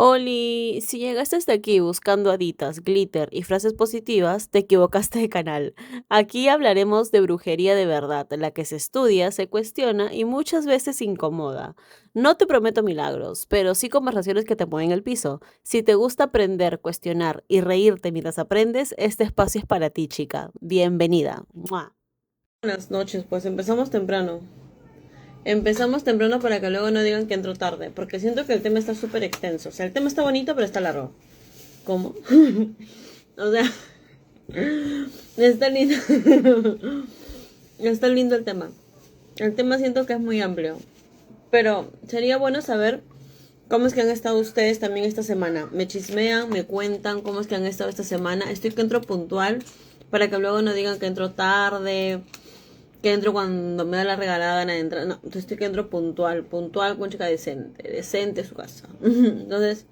Oli, si llegaste hasta aquí buscando haditas, glitter y frases positivas, te equivocaste de canal. Aquí hablaremos de brujería de verdad, la que se estudia, se cuestiona y muchas veces incomoda. No te prometo milagros, pero sí conversaciones que te ponen el piso. Si te gusta aprender, cuestionar y reírte mientras aprendes, este espacio es para ti, chica. Bienvenida. ¡Mua! Buenas noches, pues empezamos temprano. Empezamos temprano para que luego no digan que entro tarde, porque siento que el tema está súper extenso. O sea, el tema está bonito, pero está largo. ¿Cómo? O sea, está lindo. Está lindo el tema. El tema siento que es muy amplio. Pero sería bueno saber cómo es que han estado ustedes también esta semana. Me chismean, me cuentan cómo es que han estado esta semana. Estoy que entro puntual para que luego no digan que entro tarde, que entro cuando me da la regalada gana de entrar. No, entonces estoy que entro puntual, puntual con chica decente, decente su casa. Entonces,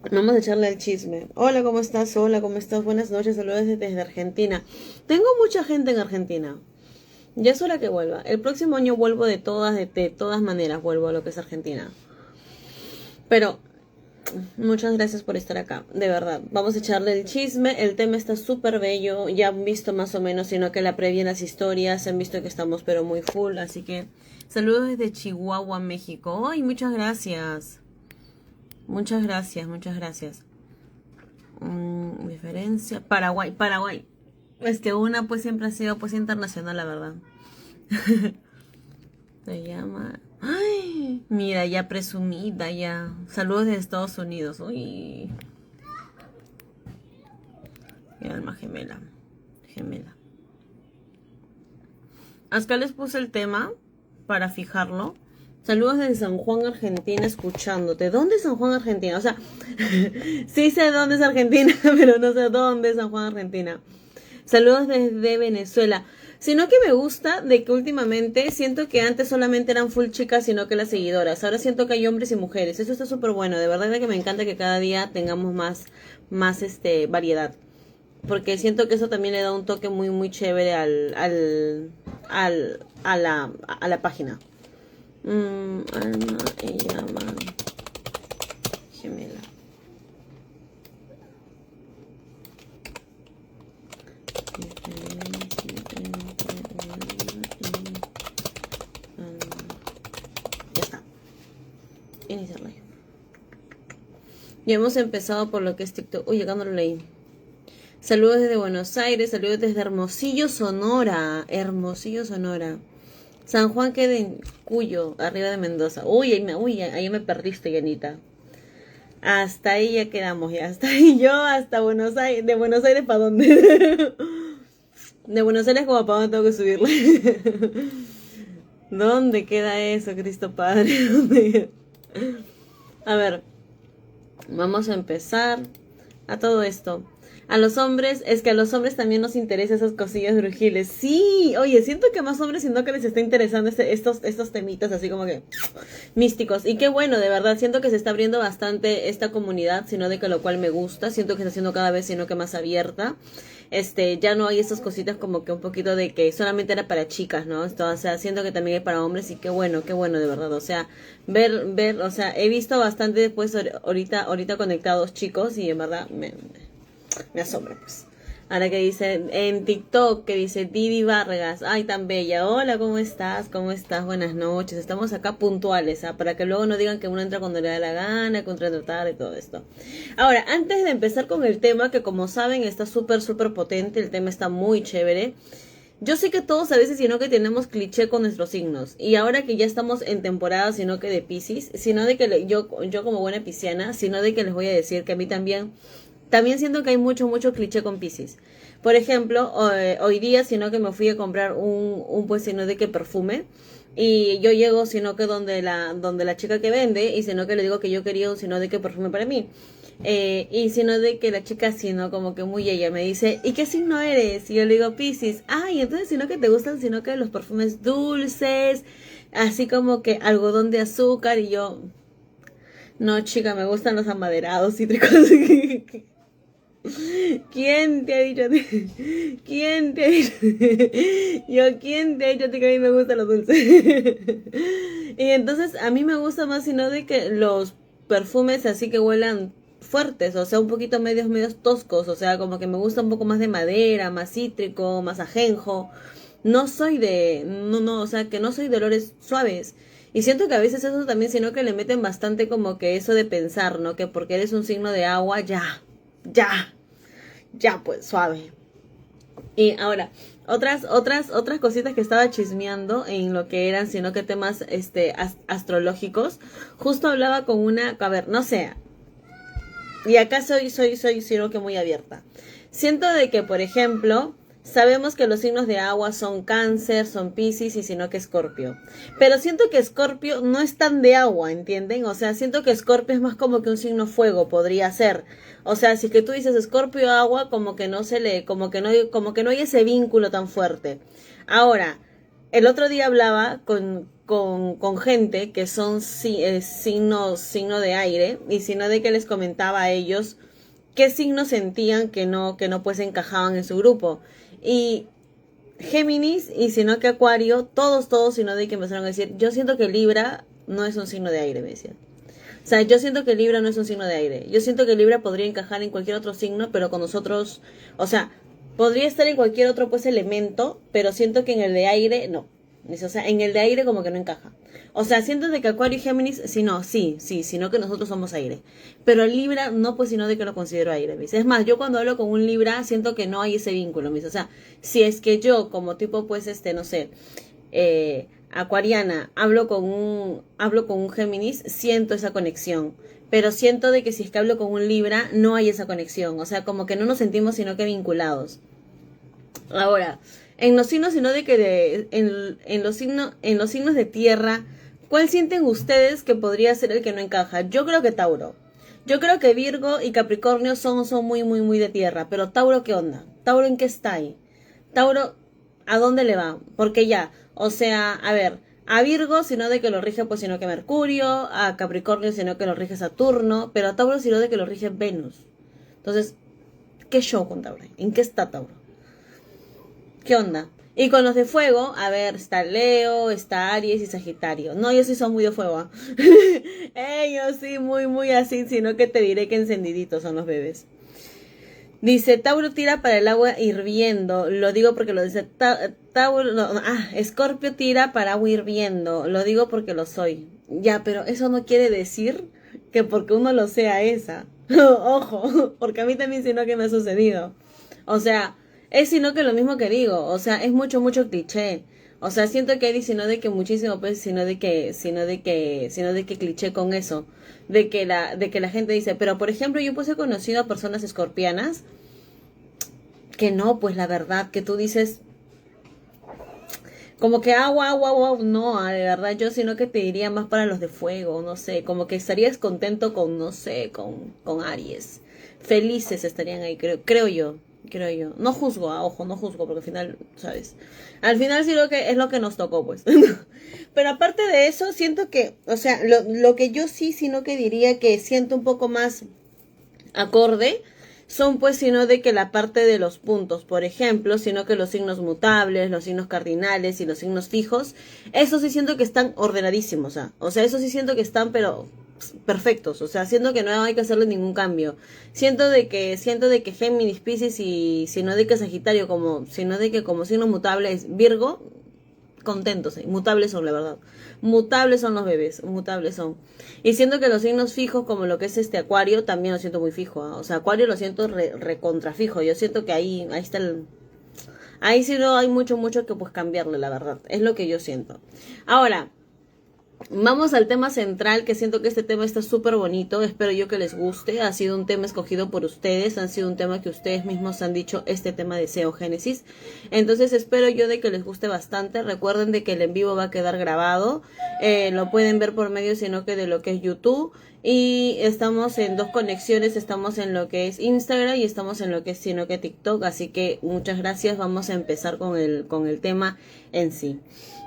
vamos a echarle el chisme. Hola, ¿cómo estás? Hola, ¿cómo estás? Buenas noches, saludos desde Argentina. Tengo mucha gente en Argentina. Ya es hora que vuelva. El próximo año vuelvo de todas maneras vuelvo a lo que es Argentina. Pero muchas gracias por estar acá, de verdad. Vamos a echarle el chisme, el tema está súper bello, ya han visto más o menos, sino que la previa en las historias, han visto que estamos pero muy full, así que saludos desde Chihuahua, México. Ay, muchas gracias. Muchas gracias, muchas gracias. Diferencia. Paraguay, Paraguay. Es que una pues siempre ha sido pues internacional, la verdad. Se llama... Ay, mira, ya presumida, ya. Saludos de Estados Unidos. Uy. Mi alma gemela. Gemela. Acá les puse el tema para fijarlo. Saludos desde San Juan, Argentina, escuchándote. ¿Dónde es San Juan, Argentina? O sea, sí sé dónde es Argentina, pero no sé dónde es San Juan, Argentina. Saludos desde Venezuela. Sino que me gusta de que últimamente siento que antes solamente eran full chicas, sino que las seguidoras. Ahora siento que hay hombres y mujeres. Eso está súper bueno. De verdad que me encanta que cada día tengamos más variedad. Porque siento que eso también le da un toque muy, muy chévere a la página. Alma y llama gemela. Ya está. Iniciar live. Ya hemos empezado por lo que es TikTok. Uy, llegando lo leí. Saludos desde Buenos Aires, saludos desde Hermosillo, Sonora. Hermosillo, Sonora. San Juan queda en Cuyo, arriba de Mendoza. Ahí me perdiste, Yanita. Hasta ahí ya quedamos, ya. Hasta ahí yo, hasta Buenos Aires. ¿De Buenos Aires para dónde? De Buenos Aires como para dónde tengo que subirle. ¿Dónde queda eso, Cristo Padre? A ver, vamos a empezar a todo esto. A los hombres, es que a los hombres también nos interesa esas cosillas brujiles. Sí, oye, siento que más hombres siento que les está interesando estos temitas así como que místicos. Y qué bueno, de verdad, siento que se está abriendo bastante esta comunidad, sino de que lo cual me gusta. Siento que está siendo cada vez, sino que más abierta. Ya no hay estas cositas como que un poquito de que solamente era para chicas, ¿no? O sea, siento que también hay para hombres y qué bueno, de verdad. O sea, o sea, he visto bastante después ahorita conectados chicos y en verdad me asombra, pues. Ahora que dice en TikTok, que dice Didi Vargas, ay, tan bella, hola, ¿cómo estás? ¿Cómo estás? Buenas noches, estamos acá puntuales, ¿ah? Para que luego no digan que uno entra cuando le da la gana, que uno entra tarde y todo esto. Ahora, antes de empezar con el tema, que como saben está súper, súper potente, el tema está muy chévere. Yo sé que todos a veces, sino que tenemos cliché con nuestros signos. Y ahora que ya estamos en temporada, sino que de Piscis, sino de que yo como buena pisciana, sino de que les voy a decir que a mí también siento que hay mucho cliché con Piscis. Por ejemplo, hoy día, sino que me fui a comprar un pues, sino de que perfume. Y yo llego, sino que donde la chica que vende, y sino que le digo que yo quería un sino de que perfume para mí. Y sino de que la chica, sino como que muy ella, me dice, ¿y qué signo eres? Y yo le digo, Piscis. Ay, entonces, sino que te gustan, sino que los perfumes dulces, así como que algodón de azúcar. Y yo, no, chica, me gustan los amaderados, cítricos. ¿Quién te ha dicho a ti? ¿Quién te ha dicho? ¿Quién te ha dicho a ti que a mí me gusta lo dulce? Y entonces a mí me gusta más, sino de que perfumes así que huelan fuertes, o sea, un poquito medios toscos, o sea, como que me gusta un poco más de madera, más cítrico, más ajenjo. No soy de, no, o sea, que no soy de olores suaves. Y siento que a veces eso también, sino que le meten bastante como que eso de pensar, ¿no? Que porque eres un signo de agua, ya, ya, pues, suave. Y ahora, otras cositas que estaba chismeando en lo que eran, sino que temas, astrológicos. Justo hablaba con una, a ver, no sé, y acá soy, sino que muy abierta. Siento de que, por ejemplo, sabemos que los signos de agua son Cáncer, son Piscis y sino que Escorpio. Pero siento que Escorpio no es tan de agua, ¿entienden? O sea, siento que Escorpio es más como que un signo fuego, podría ser. O sea, si que tú dices Escorpio agua, como que no se le, como que no hay ese vínculo tan fuerte. Ahora, el otro día hablaba con gente que son signo de aire, y sino de que les comentaba a ellos qué signos sentían que no pues encajaban en su grupo. Y Géminis y sino que Acuario, todos, sino de que empezaron a decir, yo siento que Libra no es un signo de aire, me decían. O sea, yo siento que Libra no es un signo de aire. Yo siento que Libra podría encajar en cualquier otro signo, pero con nosotros, o sea, podría estar en cualquier otro pues elemento, pero siento que en el de aire no. O sea, en el de aire como que no encaja. O sea, siento de que Acuario y Géminis, sí, sino que nosotros somos aire. Pero Libra no, pues sino de que lo considero aire, ¿ves? Es más, yo cuando hablo con un Libra siento que no hay ese vínculo, ¿ves? O sea, si es que yo como tipo pues no sé, acuariana, hablo con un Géminis, siento esa conexión. Pero siento de que si es que hablo con un Libra, no hay esa conexión. O sea, como que no nos sentimos sino que vinculados. Ahora, en los signos, sino de que en los signos de tierra, ¿cuál sienten ustedes que podría ser el que no encaja? Yo creo que Tauro. Yo creo que Virgo y Capricornio son muy de tierra. Pero Tauro, ¿qué onda? ¿Tauro en qué está ahí? Tauro, ¿a dónde le va? Porque ya, o sea, a ver, a Virgo, sino de que lo rige, pues sino que Mercurio, a Capricornio, sino que lo rige Saturno, pero a Tauro, sino de que lo rige Venus. Entonces, ¿qué show con Tauro? ¿En qué está Tauro? ¿Qué onda? Y con los de fuego, a ver, está Leo, está Aries y Sagitario. No, yo sí soy muy de fuego. Yo sí, muy así, sino que te diré que encendiditos son los bebés. Dice, Tauro tira para el agua hirviendo. Lo digo porque lo dice Tauro. Escorpio tira para agua hirviendo. Lo digo porque lo soy. Ya, pero eso no quiere decir que porque uno lo sea esa. Ojo, porque a mí también sino que me ha sucedido. O sea, es sino que lo mismo que digo. O sea, es mucho cliché. O sea, siento que hay sino de que muchísimo, pues, sino de que cliché con eso. De que la gente dice, pero por ejemplo, yo pues he conocido a personas escorpianas que no, pues la verdad, que tú dices, como que agua, no, de verdad, yo sino que te diría más para los de fuego, no sé, como que estarías contento con, no sé, con Aries. Felices estarían ahí, creo yo. No juzgo, ojo, no juzgo, porque al final, ¿sabes? Al final sí es lo que nos tocó, pues. Pero aparte de eso, siento que, o sea, lo que yo sí, sino que diría que siento un poco más acorde, son pues sino de que la parte de los puntos, por ejemplo, sino que los signos mutables, los signos cardinales y los signos fijos, eso sí siento que están ordenadísimos, o sea, eso sí siento que están, pero perfectos, o sea, siento que no hay que hacerle ningún cambio. Siento de que Géminis, Piscis y sino de que Sagitario sino de que como signos mutables Virgo, contentos, mutables son, la verdad. Mutables son los bebés, mutables son. Y siento que los signos fijos, como lo que es Acuario, también lo siento muy fijo, O sea, Acuario lo siento recontra fijo. Yo siento que ahí está ahí sí no hay mucho que pues cambiarle, la verdad. Es lo que yo siento. Ahora, vamos al tema central, que siento que este tema está súper bonito, espero yo que les guste, ha sido un tema escogido por ustedes, ha sido un tema que ustedes mismos han dicho, este tema de SEO Génesis, entonces espero yo de que les guste bastante, recuerden de que el en vivo va a quedar grabado, lo pueden ver por medio sino que de lo que es YouTube, y estamos en 2 conexiones, estamos en lo que es Instagram y estamos en lo que es sino que TikTok, así que muchas gracias, vamos a empezar con el tema en sí.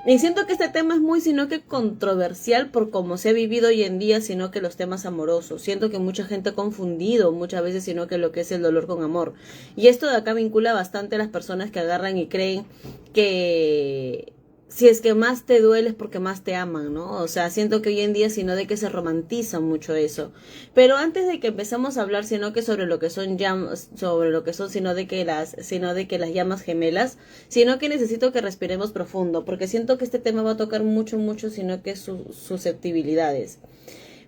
Y siento que este tema es muy, sino que controversial por cómo se ha vivido hoy en día, sino que los temas amorosos. Siento que mucha gente ha confundido muchas veces, sino que lo que es el dolor con amor. Y esto de acá vincula bastante a las personas que agarran y creen que si es que más te duele es porque más te aman, ¿no? O sea, siento que hoy en día, sino de que se romantiza mucho eso. Pero antes de que empezamos a hablar, sino que sobre lo que son llamas, sobre lo que son, sino de que las llamas gemelas, sino que necesito que respiremos profundo, porque siento que este tema va a tocar mucho, mucho, sino que sus susceptibilidades.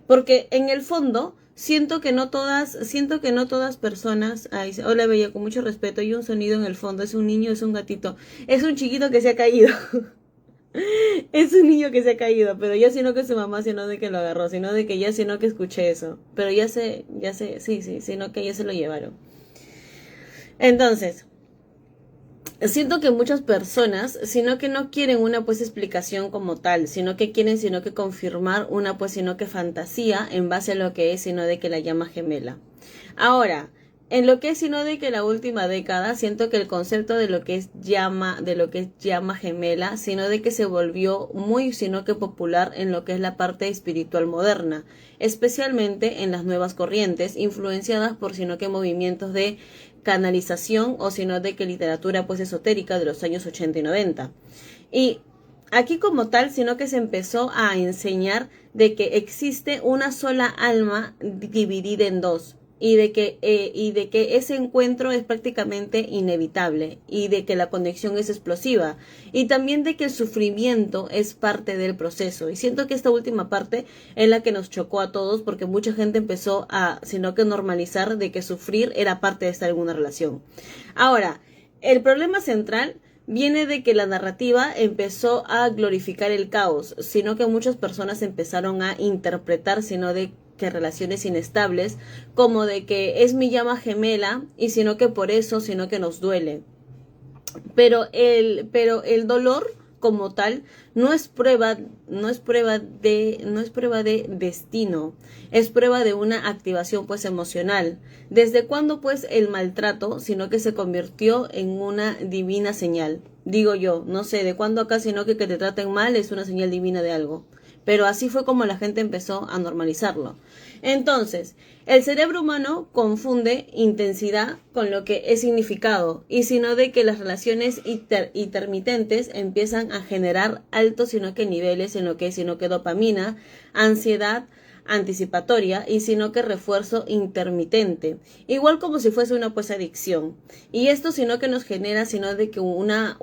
Porque en el fondo, siento que no todas personas, ay, hola bella, con mucho respeto, hay un sonido en el fondo, es un niño, es un gatito, es un chiquito que se ha caído. Es un niño que se ha caído, pero ya sino que su mamá, sino de que lo agarró, sino de que ya sino que escuché eso. Pero sí, sino que ya se lo llevaron. Entonces, siento que muchas personas, sino que no quieren una pues explicación como tal, sino que quieren sino que confirmar una pues sino que fantasía en base a lo que es sino de que la llama gemela. Ahora, en lo que es sino de que la última década, siento que el concepto de lo que es llama gemela, sino de que se volvió muy sino que popular en lo que es la parte espiritual moderna, especialmente en las nuevas corrientes, influenciadas por sino que movimientos de canalización o sino de que literatura pues esotérica de los años 80 y 90. Y aquí como tal, sino que se empezó a enseñar de que existe una sola alma dividida en dos. Y de que ese encuentro es prácticamente inevitable y de que la conexión es explosiva y también de que el sufrimiento es parte del proceso. Y siento que esta última parte es la que nos chocó a todos porque mucha gente empezó a, sino que normalizar de que sufrir era parte de estar en una relación. Ahora, el problema central viene de que la narrativa empezó a glorificar el caos, sino que muchas personas empezaron a interpretar, sino de que relaciones inestables, como de que es mi llama gemela y sino que por eso, sino que nos duele. Pero el dolor como tal no es prueba de destino, es prueba de una activación pues emocional. ¿Desde cuándo pues el maltrato, sino que se convirtió en una divina señal? Digo yo, no sé de cuándo acá, sino que te traten mal es una señal divina de algo. Pero así fue como la gente empezó a normalizarlo. Entonces, el cerebro humano confunde intensidad con lo que es significado, y sino de que las relaciones intermitentes empiezan a generar altos sino que niveles en lo que es sino que dopamina, ansiedad anticipatoria y sino que refuerzo intermitente, igual como si fuese una pues adicción. Y esto sino que nos genera sino de que una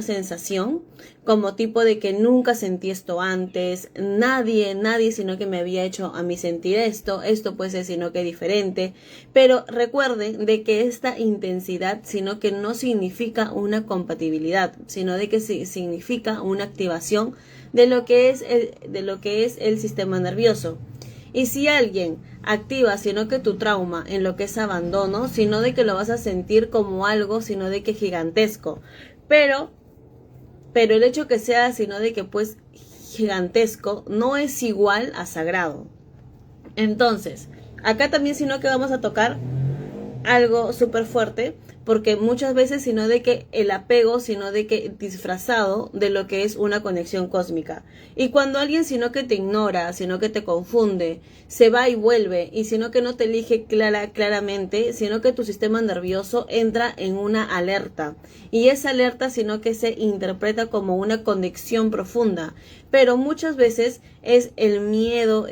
sensación como tipo de que nunca sentí esto antes, nadie sino que me había hecho a mí sentir esto pues es sino que diferente. Pero recuerden de que esta intensidad sino que no significa una compatibilidad, sino de que significa una activación de lo que es el sistema nervioso. Y si alguien activa sino que tu trauma en lo que es abandono, sino de que lo vas a sentir como algo sino de que gigantesco, pero el hecho que sea sino de que pues gigantesco no es igual a sagrado. Entonces, acá también sino que vamos a tocar algo súper fuerte, porque muchas veces sino de que el apego, sino de que disfrazado de lo que es una conexión cósmica. Y cuando alguien sino que te ignora, sino que te confunde, se va y vuelve, y sino que no te elige claramente, sino que tu sistema nervioso entra en una alerta. Y esa alerta sino que se interpreta como una conexión profunda. Pero muchas veces es el miedo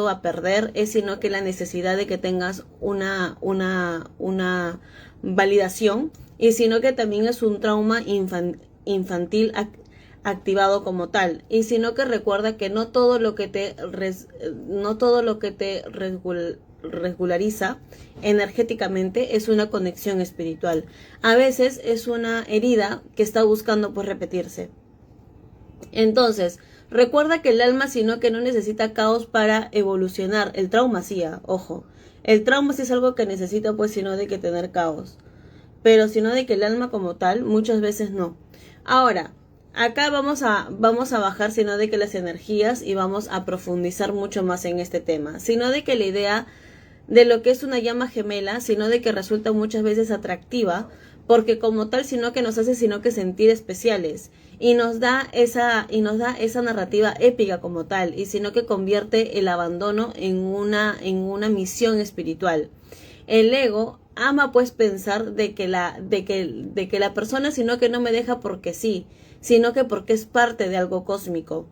a perder, es sino que la necesidad de que tengas una validación, y sino que también es un trauma infantil activado como tal, y sino que recuerda que no todo lo que te regulariza energéticamente es una conexión espiritual. A veces es una herida que está buscando pues repetirse. Entonces, recuerda que el alma sino que no necesita caos para evolucionar. El trauma sí, ojo. El trauma sí es algo que necesita pues sino de que tener caos. Pero sino de que el alma como tal muchas veces no. Ahora, acá vamos a bajar sino de que las energías y vamos a profundizar mucho más en este tema. Sino de que la idea de lo que es una llama gemela, sino de que resulta muchas veces atractiva, porque como tal sino que nos hace sino que sentir especiales y nos da esa narrativa épica como tal, y sino que convierte el abandono en una misión espiritual. El ego ama pues pensar de que la persona sino que no me deja porque sí, sino que porque es parte de algo cósmico.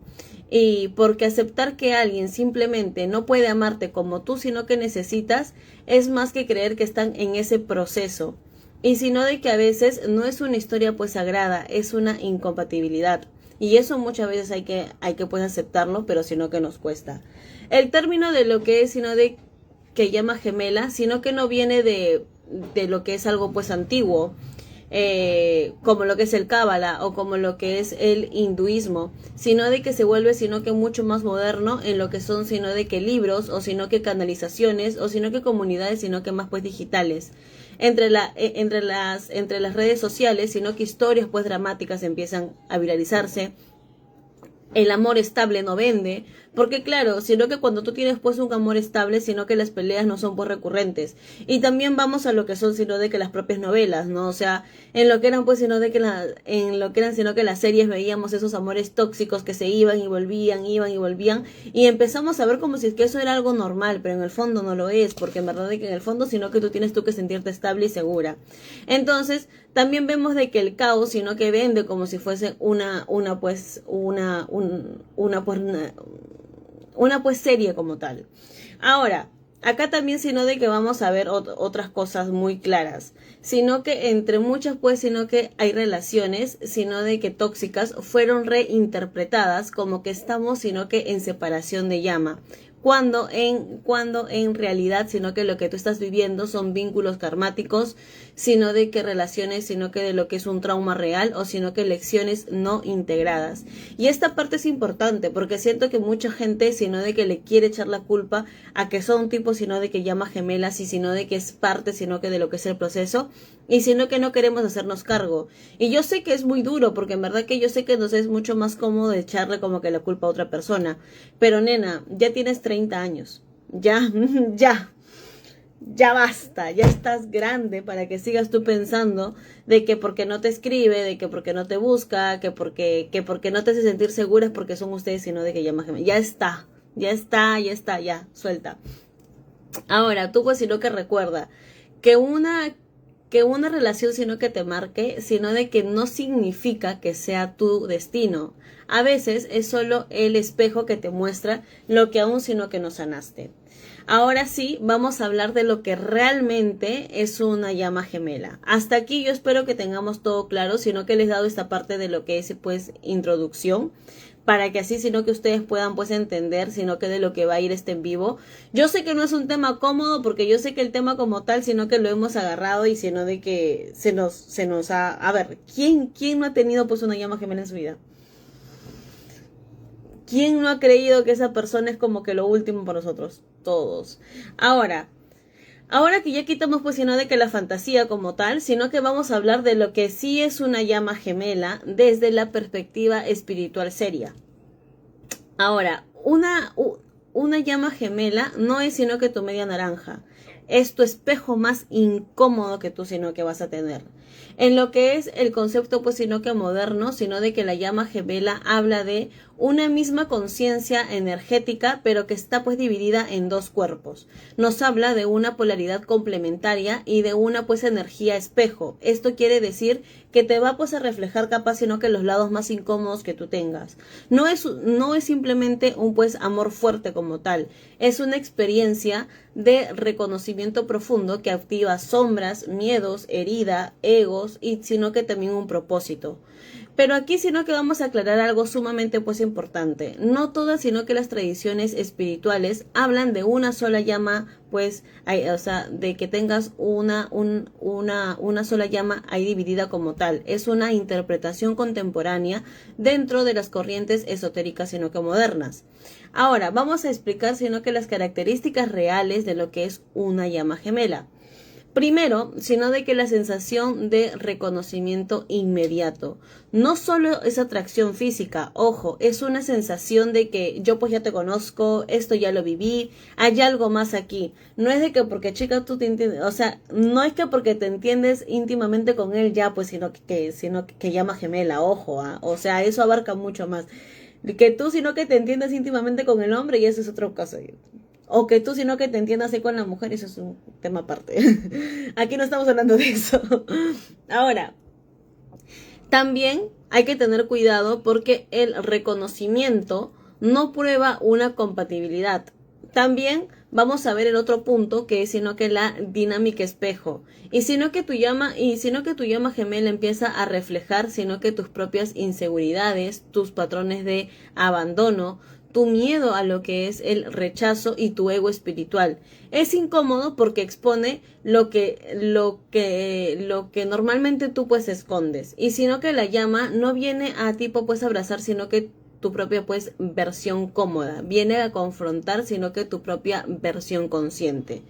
Y porque aceptar que alguien simplemente no puede amarte como tú, sino que necesitas, es más que creer que están en ese proceso. Y sino de que a veces no es una historia pues sagrada, es una incompatibilidad. Y eso muchas veces hay que pues aceptarlo, pero sino que nos cuesta. El término de lo que es, sino de que llama gemela, sino que no viene de lo que es algo pues antiguo, como lo que es el Cábala o como lo que es el hinduismo, sino de que se vuelve sino que mucho más moderno en lo que son sino de que libros o sino que canalizaciones o sino que comunidades sino que más pues digitales entre las redes sociales, sino que historias pues dramáticas empiezan a viralizarse. El amor estable no vende, porque claro, sino que cuando tú tienes pues un amor estable, sino que las peleas no son pues recurrentes. Y también vamos a lo que son sino de que las propias novelas, ¿no? O sea, en lo que eran pues sino de que en lo que eran sino que las series veíamos esos amores tóxicos que se iban y volvían y empezamos a ver como si es que eso era algo normal, pero en el fondo no lo es, porque en verdad de que en el fondo sino que tú tienes tú que sentirte estable y segura. Entonces, también vemos de que el caos, sino que vende como si fuese una pues serie como tal. Ahora, acá también sino de que vamos a ver otras cosas muy claras, sino que entre muchas pues sino que hay relaciones, sino de que tóxicas fueron reinterpretadas como que estamos sino que en separación de llama. Cuando en realidad, sino que lo que tú estás viviendo son vínculos karmáticos, sino de que relaciones, sino que de lo que es un trauma real o sino que lecciones no integradas. Y esta parte es importante porque siento que mucha gente, sino de que le quiere echar la culpa a que son tipos, sino de que llama gemelas y sino de que es parte, sino que de lo que es el proceso y sino que no queremos hacernos cargo. Y yo sé que es muy duro porque en verdad que yo sé que nos es mucho más cómodo echarle como que la culpa a otra persona. Pero nena, ya tienes 30 años. Ya, ya basta, ya estás grande para que sigas tú pensando de que porque no te escribe, de que porque no te busca, que porque no te hace sentir segura es porque son ustedes, sino de que llama gemela. Ya, suelta. Ahora, tú pues sino que recuerda que una relación sino que te marque, sino de que no significa que sea tu destino. A veces es solo el espejo que te muestra lo que aún sino que no sanaste. Ahora sí, vamos a hablar de lo que realmente es una llama gemela. Hasta aquí yo espero que tengamos todo claro, sino que les he dado esta parte de lo que es pues introducción, para que así, sino que ustedes puedan pues entender, sino que de lo que va a ir este en vivo. Yo sé que no es un tema cómodo, porque yo sé que el tema como tal, sino que lo hemos agarrado y sino de que se nos ha... A ver, ¿quién no ha tenido pues una llama gemela en su vida? ¿Quién no ha creído que esa persona es como que lo último para nosotros? Todos. Ahora que ya quitamos pues sino de que la fantasía como tal, sino que vamos a hablar de lo que sí es una llama gemela desde la perspectiva espiritual seria. Ahora, una llama gemela no es sino que tu media naranja. Es tu espejo más incómodo que tú sino que vas a tener. En lo que es el concepto pues sino que moderno, sino de que la llama gemela habla de una misma conciencia energética, pero que está pues dividida en dos cuerpos. Nos habla de una polaridad complementaria y de una pues energía espejo. Esto quiere decir que te va pues a reflejar capaz sino que los lados más incómodos que tú tengas. No es simplemente un pues amor fuerte como tal, es una experiencia de reconocimiento profundo que activa sombras, miedos, herida, egos y sino que también un propósito. Pero aquí sino que vamos a aclarar algo sumamente pues importante. No todas sino que las tradiciones espirituales hablan de una sola llama, pues, o sea, de que tengas una sola llama ahí dividida como tal. Es una interpretación contemporánea dentro de las corrientes esotéricas sino que modernas. Ahora, vamos a explicar sino que las características reales de lo que es una llama gemela. Primero, sino de que la sensación de reconocimiento inmediato. No solo es atracción física, ojo, es una sensación de que yo pues ya te conozco, esto ya lo viví, hay algo más aquí. No es de que porque chica tú te entiendes, o sea, no es que porque te entiendes íntimamente con él ya, pues sino que llama gemela, ojo, o sea, eso abarca mucho más. Que tú sino que te entiendas íntimamente con el hombre y eso es otro caso. O que tú, sino que te entiendas ahí con la mujer, eso es un tema aparte. Aquí no estamos hablando de eso. Ahora, también hay que tener cuidado porque el reconocimiento no prueba una compatibilidad. También vamos a ver el otro punto, que es sino que la dinámica espejo. Y sino que tu llama gemela empieza a reflejar sino que tus propias inseguridades, tus patrones de abandono, tu miedo a lo que es el rechazo y tu ego espiritual. Es incómodo porque expone lo que normalmente tú pues escondes. Y sino que la llama no viene a tipo pues abrazar, sino que tu propia pues versión cómoda. Viene a confrontar, sino que tu propia versión consciente.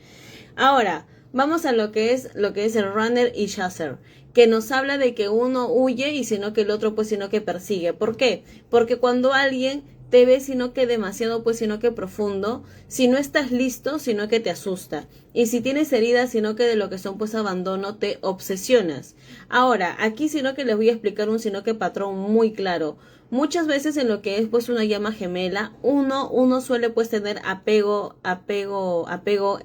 Ahora, vamos a lo que es el runner y chaser, que nos habla de que uno huye y sino que el otro pues sino que persigue. ¿Por qué? Porque cuando alguien te ve sino que demasiado pues sino que profundo, si no estás listo sino que te asusta, y si tienes heridas sino que de lo que son pues abandono te obsesionas. Ahora aquí sino que les voy a explicar un sino que patrón muy claro. Muchas veces en lo que es pues una llama gemela, uno suele pues tener apego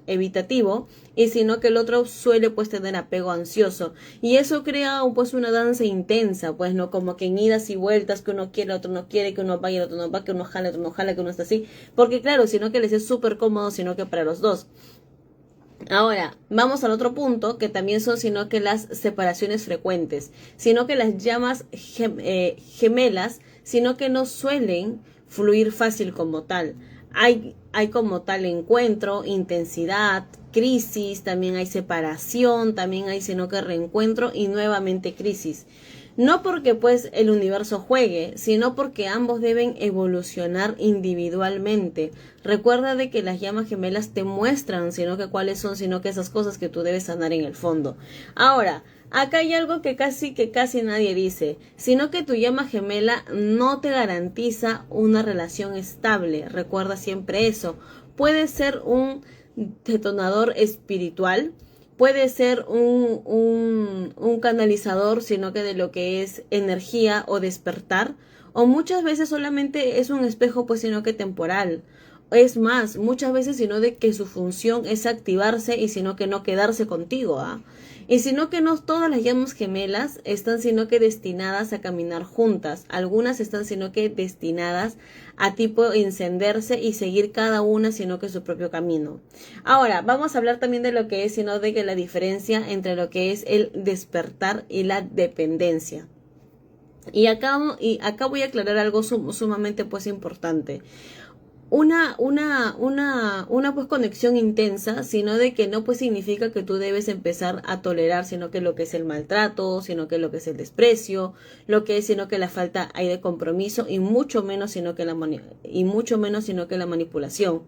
evitativo, y sino que el otro suele pues tener apego ansioso, y eso crea pues una danza intensa, pues no, como que en idas y vueltas, que uno quiere, otro no quiere, que uno vaya, el otro no va, que uno jala, otro no jala, que uno está así, porque claro, sino que les es súper cómodo, sino que para los dos. Ahora, vamos al otro punto, que también son sino que las separaciones frecuentes, sino que las llamas gemelas, sino que no suelen fluir fácil como tal. Hay como tal encuentro, intensidad, crisis, también hay separación, también hay sino que reencuentro y nuevamente crisis. No porque pues el universo juegue, sino porque ambos deben evolucionar individualmente. Recuerda de que las llamas gemelas te muestran, sino que cuáles son, sino que esas cosas que tú debes sanar en el fondo. Ahora, acá hay algo que casi nadie dice, sino que tu llama gemela no te garantiza una relación estable. Recuerda siempre eso. Puede ser un detonador espiritual, puede ser un canalizador, sino que de lo que es energía o despertar, o muchas veces solamente es un espejo, pues sino que temporal. Es más, muchas veces sino de que su función es activarse y sino que no quedarse contigo, ¿ah? Y sino que no todas las llamas gemelas están sino que destinadas a caminar juntas. Algunas están sino que destinadas a tipo encenderse y seguir cada una sino que su propio camino. Ahora, vamos a hablar también de lo que es sino de que la diferencia entre lo que es el despertar y la dependencia. Y acá voy a aclarar algo sumamente pues importante. Una pues conexión intensa, sino de que no pues significa que tú debes empezar a tolerar, sino que lo que es el maltrato, sino que lo que es el desprecio, lo que es sino que la falta hay de compromiso, y mucho menos sino que la manipulación.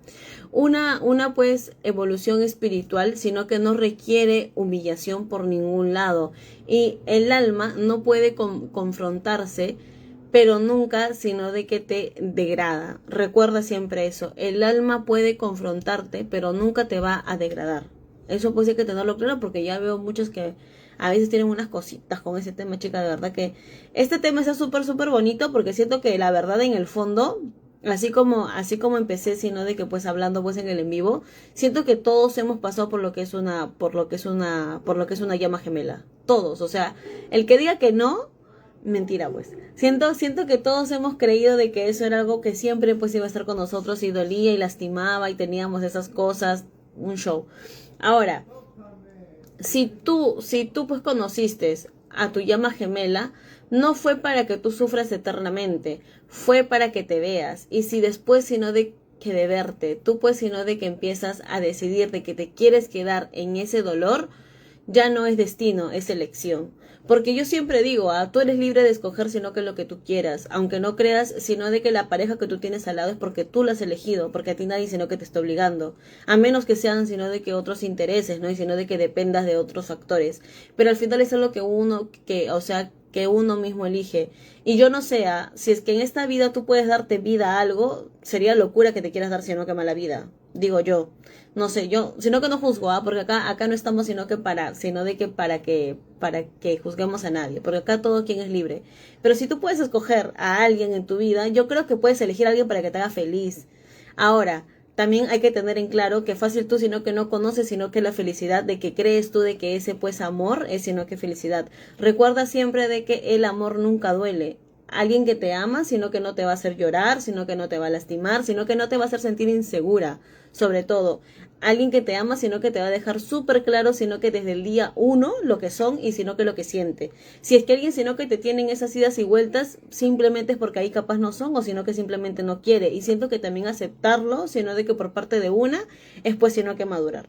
Una pues evolución espiritual, sino que no requiere humillación por ningún lado, y el alma no puede confrontarse, pero nunca sino de que te degrada. Recuerda siempre eso. El alma puede confrontarte, pero nunca te va a degradar. Eso pues hay que tenerlo claro, porque ya veo muchos que a veces tienen unas cositas con ese tema, chica. De verdad que este tema está súper bonito, porque siento que la verdad en el fondo, así como empecé, sino de que pues hablando pues en el en vivo, siento que todos hemos pasado por lo que es una llama gemela. Todos, o sea, el que diga que no, mentira, pues. Siento que todos hemos creído de que eso era algo que siempre pues iba a estar con nosotros, y dolía y lastimaba y teníamos esas cosas, un show. Ahora, si tú pues conociste a tu llama gemela, no fue para que tú sufras eternamente, fue para que te veas. Y si después, sino de que de verte, tú pues sino de que empiezas a decidir de que te quieres quedar en ese dolor, ya no es destino, es elección. Porque yo siempre digo, tú eres libre de escoger sino que lo que tú quieras, aunque no creas, sino de que la pareja que tú tienes al lado es porque tú la has elegido, porque a ti nadie sino que te está obligando, a menos que sean sino de que otros intereses, ¿no? Y sino de que dependas de otros factores. Pero al final es algo que uno mismo elige. Y yo no sé, si es que en esta vida tú puedes darte vida a algo, sería locura que te quieras dar sino que mala vida, digo yo. No sé, yo, sino que no juzgo, porque acá no estamos sino de que para que juzguemos a nadie, porque acá todo quien es libre. Pero si tú puedes escoger a alguien en tu vida, yo creo que puedes elegir a alguien para que te haga feliz. Ahora, también hay que tener en claro que fácil tú, sino que no conoces, sino que la felicidad de que crees tú de que ese pues amor es sino que felicidad. Recuerda siempre de que el amor nunca duele. Alguien que te ama, sino que no te va a hacer llorar, sino que no te va a lastimar, sino que no te va a hacer sentir insegura, sobre todo. Alguien que te ama, sino que te va a dejar súper claro, sino que desde el día uno lo que son y sino que lo que siente. Si es que alguien, sino que te tienen esas idas y vueltas, simplemente es porque ahí capaz no son o sino que simplemente no quiere. Y siento que también aceptarlo, sino de que por parte de una, es pues sino que madurar.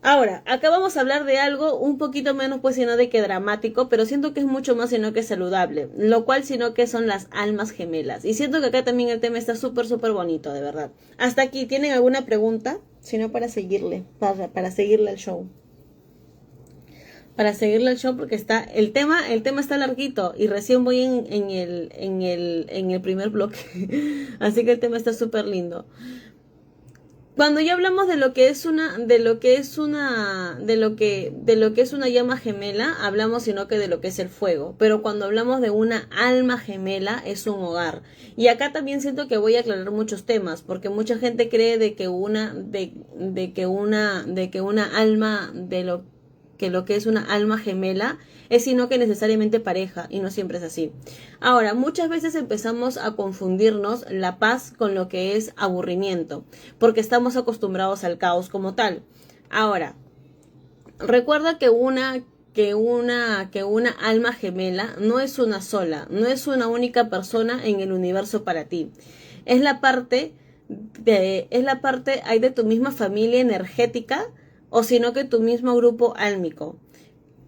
Ahora, acá vamos a hablar de algo un poquito menos pues sino de que dramático, pero siento que es mucho más sino que saludable, lo cual sino que son las almas gemelas. Y siento que acá también el tema está súper bonito, de verdad. Hasta aquí, ¿tienen alguna pregunta? Si no, para seguirle, para seguirle al show. Para seguirle al show porque está, el tema está larguito y recién voy en el primer bloque. Así que el tema está súper lindo. Cuando ya hablamos de lo que es una llama gemela, hablamos sino que de lo que es el fuego, pero cuando hablamos de una alma gemela es un hogar. Y acá también siento que voy a aclarar muchos temas, porque mucha gente cree de que una alma lo que es una alma gemela es sino que necesariamente pareja, y no siempre es así. Ahora, muchas veces empezamos a confundirnos la paz con lo que es aburrimiento, porque estamos acostumbrados al caos como tal. Ahora, recuerda que una alma gemela no es una sola, no es una única persona en el universo para ti. Es la parte hay de tu misma familia energética, o sino que tu mismo grupo álmico.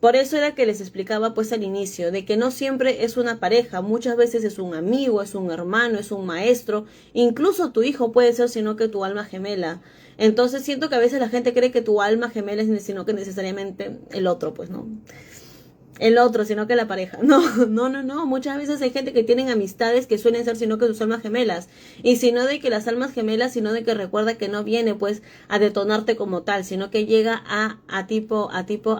Por eso era que les explicaba pues al inicio, de que no siempre es una pareja, muchas veces es un amigo, es un hermano, es un maestro, incluso tu hijo puede ser sino que tu alma gemela. Entonces siento que a veces la gente cree que tu alma gemela es sino que necesariamente el otro, pues no. El otro, sino que la pareja. No. Muchas veces hay gente que tienen amistades que suelen ser sino que sus almas gemelas. Y sino de que las almas gemelas, sino de que recuerda que no viene pues a detonarte como tal, sino que llega a tipo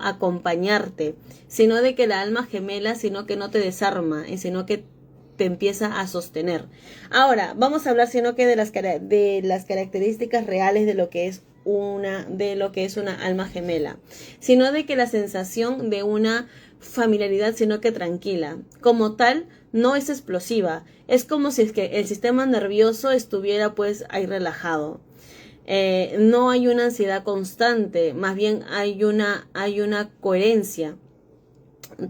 acompañarte. Sino de que la alma gemela, sino que no te desarma, y sino que te empieza a sostener. Ahora, vamos a hablar sino que de las características reales de lo que es una alma gemela, sino de que la sensación de una familiaridad, sino que tranquila. Como tal, no es explosiva. Es como si es que el sistema nervioso estuviera pues ahí relajado. No hay una ansiedad constante, más bien hay una coherencia.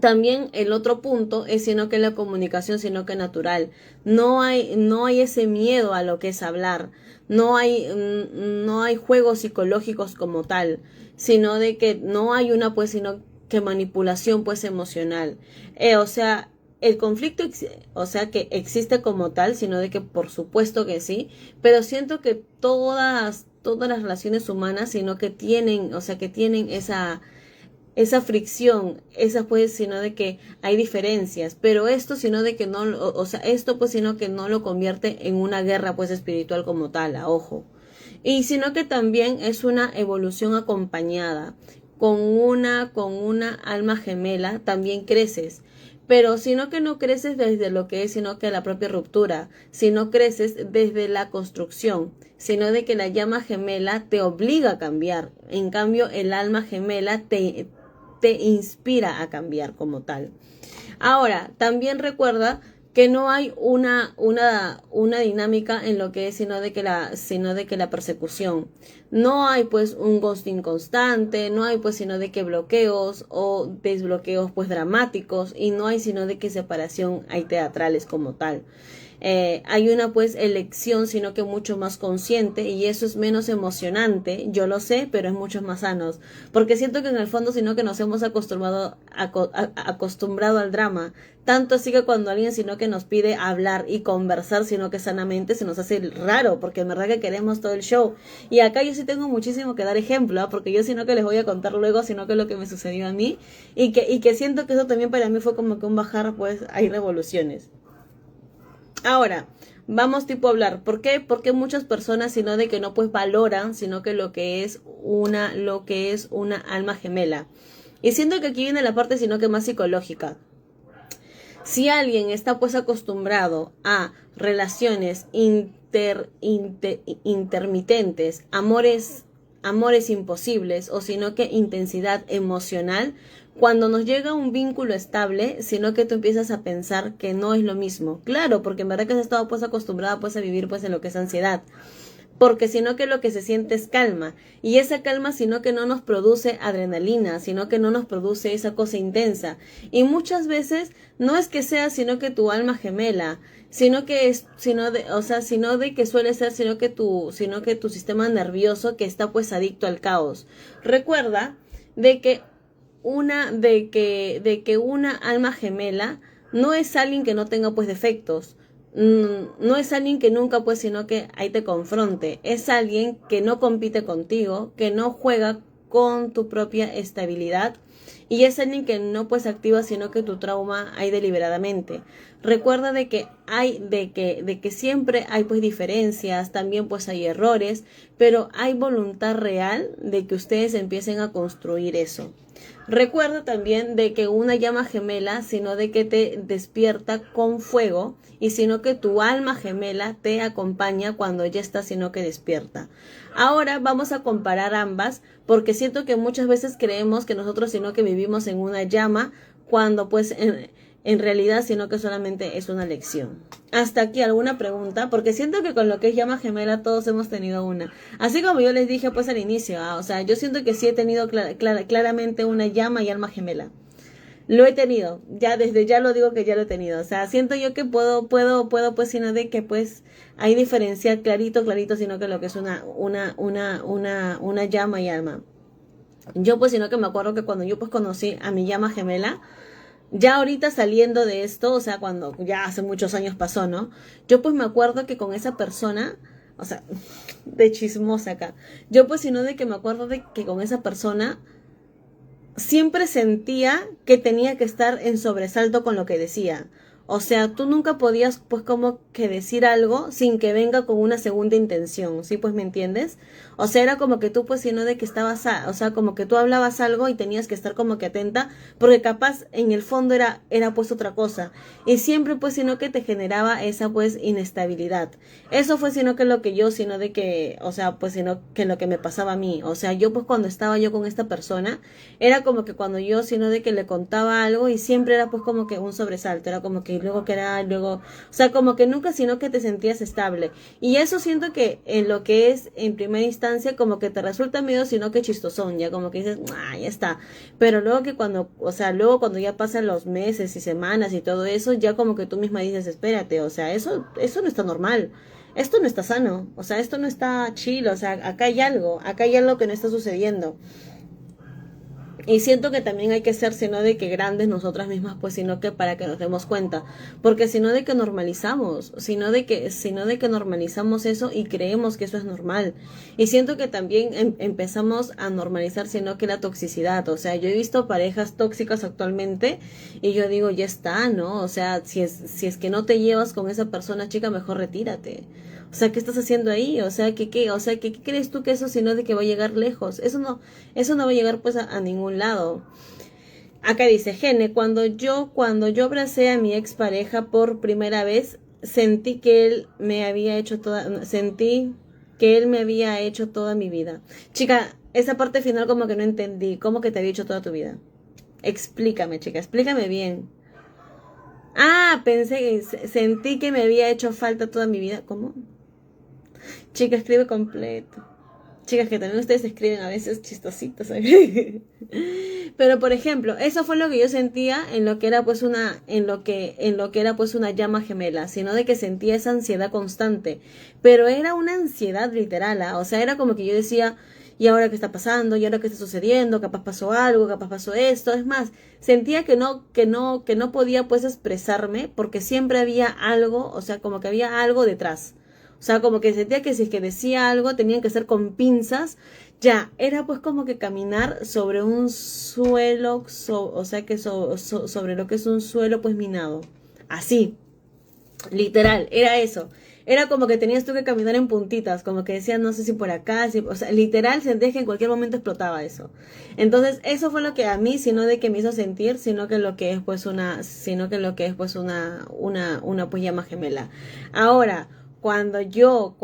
También el otro punto es sino que la comunicación, sino que natural. No hay ese miedo a lo que es hablar. No hay juegos psicológicos como tal, sino de que no hay una pues sino que manipulación pues emocional. O sea, el conflicto, o sea, que existe como tal, sino de que por supuesto que sí, pero siento que todas las relaciones humanas, sino que tienen, o sea, que tienen esa fricción, esa pues, sino de que hay diferencias, pero esto sino de que no, o sea, esto pues sino que no lo convierte en una guerra pues espiritual como tal, a ojo. Y sino que también es una evolución acompañada. Con una alma gemela también creces, pero sino que no creces desde lo que es, sino que la propia ruptura, sino creces desde la construcción, sino de que la llama gemela te obliga a cambiar. En cambio, el alma gemela te inspira a cambiar como tal. Ahora, también recuerda que no hay una dinámica en lo que es sino de que la persecución. No hay pues un ghosting constante, no hay pues sino de que bloqueos o desbloqueos pues dramáticos, y no hay sino de que separación hay teatrales como tal. Hay una pues elección sino que mucho más consciente, y eso es menos emocionante, yo lo sé, pero es mucho más sano, porque siento que en el fondo sino que nos hemos acostumbrado al drama, tanto así que cuando alguien sino que nos pide hablar y conversar sino que sanamente se nos hace raro, porque en verdad que queremos todo el show. Y acá yo sí tengo muchísimo que dar ejemplo, porque yo sino que les voy a contar luego sino que lo que me sucedió a mí, y que siento que eso también para mí fue como que un bajar, pues hay revoluciones. Ahora, vamos tipo a hablar. ¿Por qué? Porque muchas personas, sino de que no pues valoran, sino que lo que es una alma gemela. Y siento que aquí viene la parte, sino que más psicológica. Si alguien está pues acostumbrado a relaciones intermitentes, amores imposibles, o sino que intensidad emocional, cuando nos llega un vínculo estable, sino que tú empiezas a pensar que no es lo mismo. Claro, porque en verdad que has estado pues acostumbrada pues a vivir pues en lo que es ansiedad. Porque sino que lo que se siente es calma. Y esa calma sino que no nos produce adrenalina, sino que no nos produce esa cosa intensa. Y muchas veces no es que sea sino que tu alma gemela, sino que es, sino de que suele ser sino que tu sistema nervioso que está pues adicto al caos. Recuerda de que de que una alma gemela no es alguien que no tenga pues defectos. No es alguien que nunca pues sino que ahí te confronte, es alguien que no compite contigo, que no juega con tu propia estabilidad, y es alguien que no pues activa sino que tu trauma hay deliberadamente. Recuerda de que siempre hay pues diferencias, también pues hay errores, pero hay voluntad real de que ustedes empiecen a construir eso. Recuerda también de que una llama gemela, sino de que te despierta con fuego, y sino que tu alma gemela te acompaña cuando ya está, sino que despierta. Ahora vamos a comparar ambas, porque siento que muchas veces creemos que nosotros sino que vivimos en una llama, cuando pues en realidad sino que solamente es una lección. Hasta aquí alguna pregunta, porque siento que con lo que es llama gemela todos hemos tenido una. Así como yo les dije pues al inicio, o sea, yo siento que sí he tenido claramente una llama y alma gemela. Lo he tenido, ya desde ya lo digo que ya lo he tenido. O sea, siento yo que puedo, pues, sino de que pues hay diferenciar clarito, sino que lo que es una llama y alma. Yo pues, sino que me acuerdo que cuando yo pues conocí a mi llama gemela, ya ahorita saliendo de esto, o sea, cuando ya hace muchos años pasó, ¿no? Yo pues me acuerdo que con esa persona, o sea, de chismosa acá, yo pues sino de que me acuerdo de que con esa persona siempre sentía que tenía que estar en sobresalto con lo que decía. O sea, tú nunca podías pues como que decir algo sin que venga con una segunda intención, ¿sí? Pues, ¿me entiendes? O sea, era como que tú pues sino de que estabas, o sea, como que tú hablabas algo y tenías que estar como que atenta, porque capaz en el fondo era pues otra cosa. Y siempre pues sino que te generaba esa pues inestabilidad. Eso fue sino que lo que yo, sino de que, o sea, pues sino que lo que me pasaba a mí. O sea, yo pues cuando estaba yo con esta persona, era como que cuando yo, sino de que le contaba algo y siempre era pues como que un sobresalto, era como que luego que era, luego, o sea, como que nunca, sino que te sentías estable. Y eso siento que en lo que es en primera instancia como que te resulta medio, sino que chistosón, ya como que dices, ah, ya está. Pero luego que cuando, o sea, luego cuando ya pasan los meses y semanas y todo eso, ya como que tú misma dices, espérate, o sea, eso no está normal. Esto no está sano, o sea, esto no está chill, o sea, acá hay algo que no está sucediendo. Y siento que también hay que ser, sino de que grandes nosotras mismas, pues, sino que para que nos demos cuenta, porque sino de que normalizamos, sino de que normalizamos eso y creemos que eso es normal. Y siento que también empezamos a normalizar, sino que la toxicidad, o sea, yo he visto parejas tóxicas actualmente y yo digo, ya está, ¿no? O sea, si es que no te llevas con esa persona, chica, mejor retírate. O sea, ¿qué estás haciendo ahí? O sea, ¿qué crees tú que eso, sino de que va a llegar lejos? Eso no va a llegar pues a ningún lado. Acá dice, Gene, cuando yo abracé a mi expareja por primera vez, sentí que él me había hecho toda mi vida. Chica, esa parte final como que no entendí. ¿Cómo que te había hecho toda tu vida? Explícame, chica, explícame bien. Ah, sentí que me había hecho falta toda mi vida. ¿Cómo? Chica, escribe completo. Chicas, que también ustedes escriben a veces chistositos, ¿sabes? Pero por ejemplo, eso fue lo que yo sentía en lo que era pues en lo que era pues una llama gemela, sino de que sentía esa ansiedad constante, pero era una ansiedad literal, o sea, era como que yo decía, ¿y ahora qué está pasando? ¿Y ahora qué está sucediendo? Capaz pasó algo, capaz pasó esto, es más, sentía que no podía pues expresarme porque siempre había algo, o sea, como que había algo detrás. O sea, como que sentía que si es que decía algo tenían que ser con pinzas. Ya, era pues como que caminar sobre un suelo, o sea que sobre lo que es un suelo pues minado. Así, literal, era eso. Era como que tenías tú que caminar en puntitas, como que decían, no sé si por acá, o sea, literal sentía que en cualquier momento explotaba eso. Entonces, eso fue lo que a mí, sino de que me hizo sentir, sino que lo que es pues una pues llama gemela. Ahora, cuando yo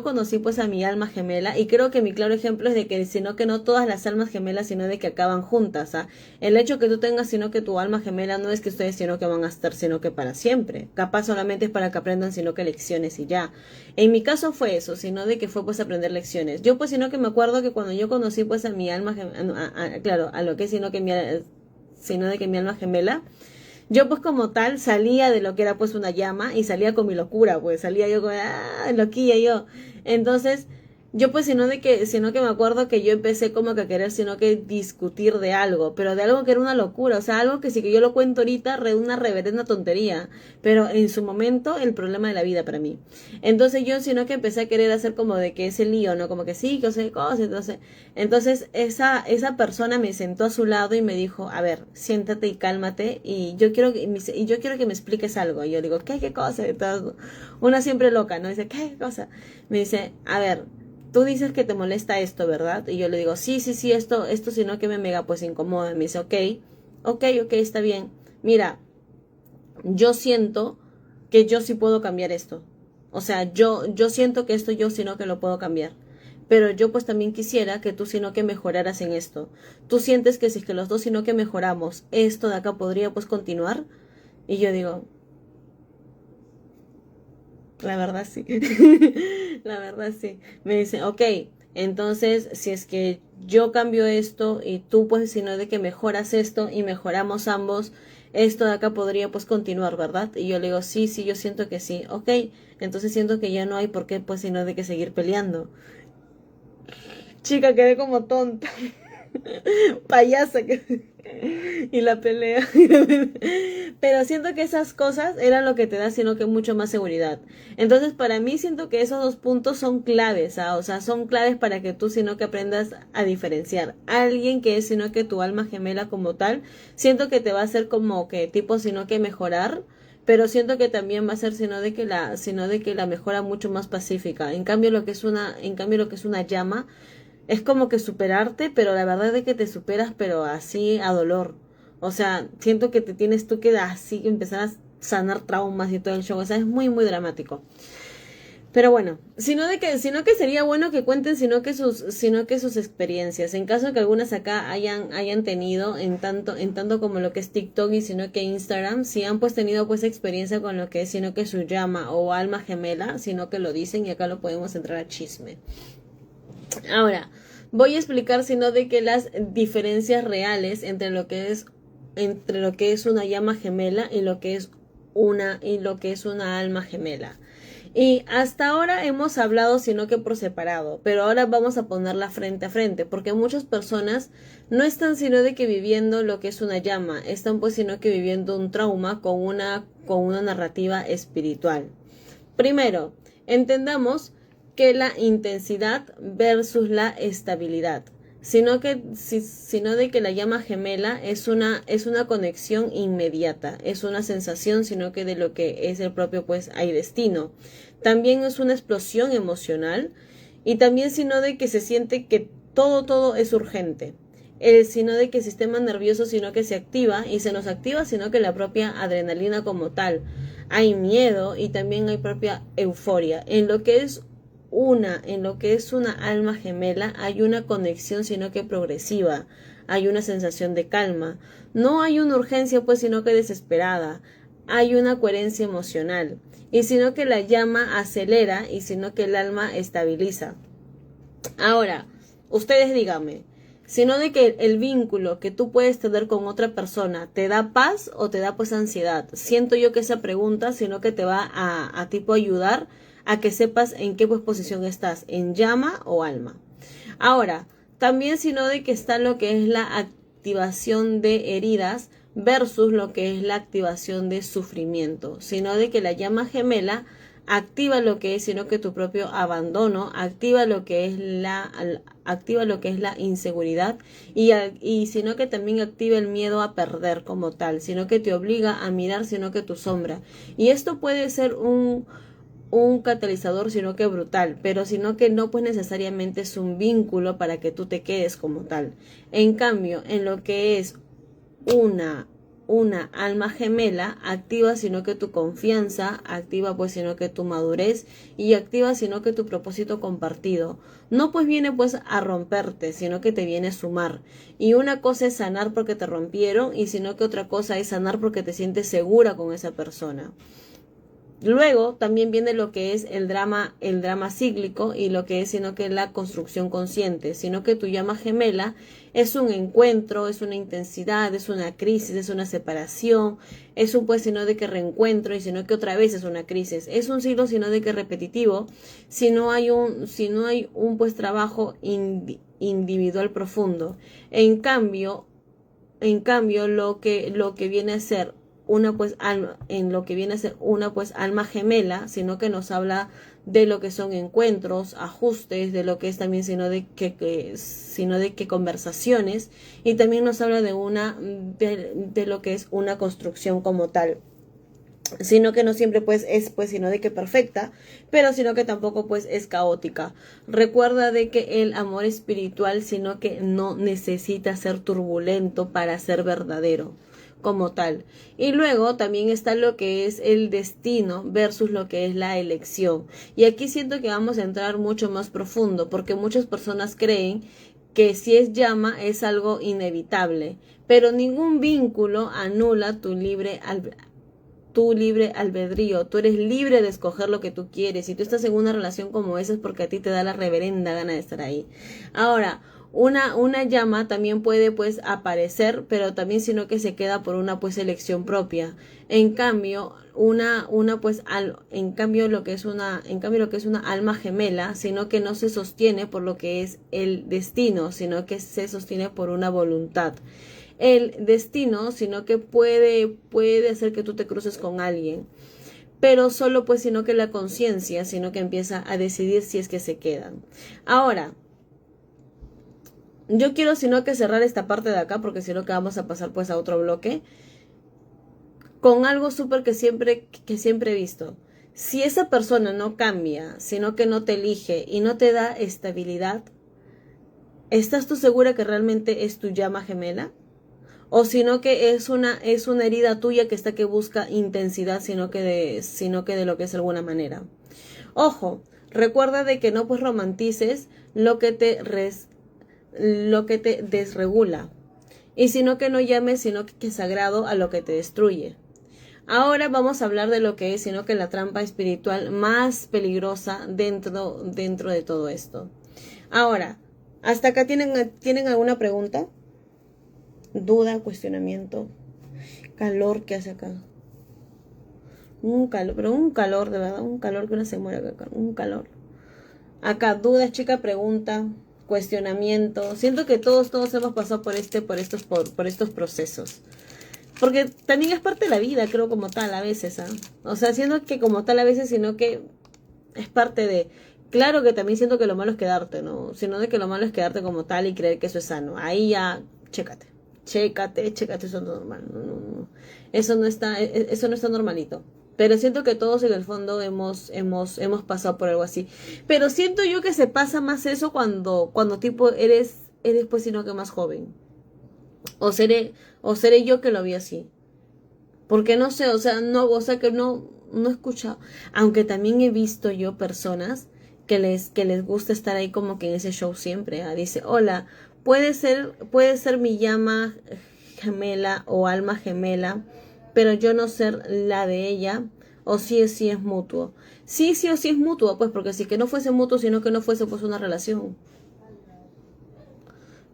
conocí pues a mi alma gemela, y creo que mi claro ejemplo es de que, sino que no todas las almas gemelas, sino de que acaban juntas, ¿ah? El hecho que tú tengas, sino que tu alma gemela, no es que ustedes, sino que van a estar, sino que para siempre. Capaz solamente es para que aprendan, sino que lecciones y ya. En mi caso fue eso, sino de que fue pues aprender lecciones. Yo pues, sino que me acuerdo que cuando yo conocí pues a mi alma gemela, claro, a lo que es, sino de que mi alma gemela, yo pues como tal salía de lo que era pues una llama y salía con mi locura, pues salía yo con, loquilla yo. Entonces, yo pues sino que me acuerdo que yo empecé como que a querer, sino que discutir de algo, pero de algo que era una locura, o sea, algo que si que yo lo cuento ahorita, una reverenda tontería, pero en su momento el problema de la vida para mí. Entonces yo sino que empecé a querer hacer como de que ese lío, ¿no? Como que sí, que sé cosas, entonces esa persona me sentó a su lado y me dijo, a ver, siéntate y cálmate y yo quiero que me expliques algo. Y yo digo, ¿qué cosa? Entonces, una siempre loca, ¿no? Dice, ¿qué cosa? Me dice, a ver, tú dices que te molesta esto, ¿verdad? Y yo le digo, sí, esto sino que me mega pues incomoda. Me dice, ok, está bien. Mira, yo siento que yo sí puedo cambiar esto. O sea, yo siento que esto yo sino que lo puedo cambiar. Pero yo pues también quisiera que tú sino que mejoraras en esto. Tú sientes que si es que los dos sino que mejoramos, esto de acá podría pues continuar. Y yo digo, la verdad sí. La verdad sí. Me dice, ok, entonces si es que yo cambio esto y tú pues sino de que mejoras esto y mejoramos ambos, esto de acá podría pues continuar, ¿verdad? Y yo le digo, sí, yo siento que sí. Ok, entonces siento que ya no hay por qué pues sino de que seguir peleando. Chica, quedé como tonta. Payasa y la pelea. Pero siento que esas cosas eran lo que te da, sino que mucho más seguridad. Entonces, para mí siento que esos dos puntos son claves, ¿ah? O sea, son claves para que tú, sino que aprendas a diferenciar. Alguien que es, sino que tu alma gemela como tal, siento que te va a hacer como que tipo, sino que mejorar. Pero siento que también va a ser sino de que la mejora mucho más pacífica. En cambio lo que es una llama es como que superarte, pero la verdad es que te superas, pero así a dolor. O sea, siento que te tienes tú que así empezar a sanar traumas y todo el show. O sea, es muy, muy dramático. Pero bueno, sino que sería bueno que cuenten, sino que sus experiencias. En caso de que algunas acá hayan tenido, en tanto como lo que es TikTok y sino que Instagram, si han pues tenido pues experiencia con lo que es, sino que su llama o alma gemela, sino que lo dicen y acá lo podemos entrar a chisme. Ahora, voy a explicar sino de que las diferencias reales entre lo que es una llama gemela y lo que es una alma gemela. Y hasta ahora hemos hablado sino que por separado, pero ahora vamos a ponerla frente a frente, porque muchas personas no están sino de que viviendo lo que es una llama, están pues sino que viviendo un trauma con una narrativa espiritual. Primero, entendamos que la intensidad versus la estabilidad, sino de que la llama gemela es una conexión inmediata, es una sensación, sino que de lo que es el propio pues hay destino. También es una explosión emocional y también sino de que se siente que todo es urgente. Sino de que el sistema nervioso sino que se activa y se nos activa sino que la propia adrenalina como tal. Hay miedo y también hay propia euforia. En lo que es una alma gemela hay una conexión sino que progresiva, hay una sensación de calma, no hay una urgencia pues sino que desesperada, hay una coherencia emocional y sino que la llama acelera y sino que el alma estabiliza. Ahora, ustedes díganme, sino de que el vínculo que tú puedes tener con otra persona te da paz o te da pues ansiedad. Siento yo que esa pregunta sino que te va a tipo ayudar a que sepas en qué pues posición estás, en llama o alma. Ahora, también sino de que está lo que es la activación de heridas versus lo que es la activación de sufrimiento, sino de que la llama gemela activa lo que es sino que tu propio abandono, activa lo que es la inseguridad y sino que también activa el miedo a perder como tal, sino que te obliga a mirar sino que tu sombra. Y esto puede ser un catalizador, sino que brutal, pero sino que no pues necesariamente es un vínculo para que tú te quedes como tal. En cambio, en lo que es una alma gemela, activa sino que tu confianza, activa pues sino que tu madurez y activa sino que tu propósito compartido. No pues viene pues a romperte, sino que te viene a sumar. Y una cosa es sanar porque te rompieron y sino que otra cosa es sanar porque te sientes segura con esa persona. Luego también viene lo que es el drama cíclico y lo que es sino que la construcción consciente, sino que tu llama gemela es un encuentro, es una intensidad, es una crisis, es una separación, es un pues sino de que reencuentro y sino que otra vez es una crisis, es un ciclo sino de que repetitivo, si no hay un pues trabajo individual profundo. En cambio lo que viene a ser una pues alma, en lo que viene a ser una pues alma gemela, sino que nos habla de lo que son encuentros, ajustes, de lo que es también sino de que conversaciones, y también nos habla de lo que es una construcción como tal, sino que no siempre pues es pues sino de que perfecta, pero sino que tampoco pues es caótica. Recuerda de que el amor espiritual sino que no necesita ser turbulento para ser verdadero como tal. Y luego también está lo que es el destino versus lo que es la elección. Y aquí siento que vamos a entrar mucho más profundo, porque muchas personas creen que si es llama es algo inevitable, pero ningún vínculo anula tu libre albedrío. Tú eres libre de escoger lo que tú quieres. Si tú estás en una relación como esa es porque a ti te da la reverenda gana de estar ahí. Ahora, una llama también puede pues aparecer, pero también sino que se queda por una pues elección propia. En cambio, en cambio lo que es una alma gemela, sino que no se sostiene por lo que es el destino, sino que se sostiene por una voluntad. El destino, sino que puede hacer que tú te cruces con alguien, pero solo pues sino que la conciencia, sino que empieza a decidir si es que se quedan. Ahora, yo quiero sino que cerrar esta parte de acá, porque si no que vamos a pasar pues a otro bloque, con algo súper que siempre he visto. Si esa persona no cambia, sino que no te elige y no te da estabilidad, ¿estás tú segura que realmente es tu llama gemela? O sino que es una herida tuya que busca intensidad, sino que de lo que es de alguna manera. Ojo, recuerda de que no pues romantices lo que te desregula. Y sino que no llames sino que es sagrado a lo que te destruye. Ahora vamos a hablar de lo que es sino que la trampa espiritual más peligrosa dentro de todo esto. Ahora, ¿hasta acá tienen alguna pregunta? Duda, cuestionamiento, calor que hace acá. Un calor, pero un calor, de verdad, un calor que uno se muere acá, un calor. Acá, dudas, chica, pregunta, cuestionamiento. Siento que todos hemos pasado por estos procesos. Porque también es parte de la vida, creo, como tal, a veces, ¿ah? O sea, siento que como tal a veces, sino que es parte de... Claro que también siento que lo malo es quedarte, ¿no? Sino de que lo malo es quedarte como tal y creer que eso es sano. Ahí ya, chécate, eso no es normal. No. Eso no está normalito. Pero siento que todos en el fondo hemos pasado por algo así. Pero siento yo que se pasa más eso cuando tipo eres pues sino que más joven. O seré yo que lo vi así. Porque no sé, que no he escuchado. Aunque también he visto yo personas que les gusta estar ahí como que en ese show siempre. Dice, hola, puede ser mi llama gemela o alma gemela, pero yo no ser la de ella, o sí es mutuo. Sí o sí es mutuo, pues, porque si que no fuese mutuo, sino que no fuese pues una relación.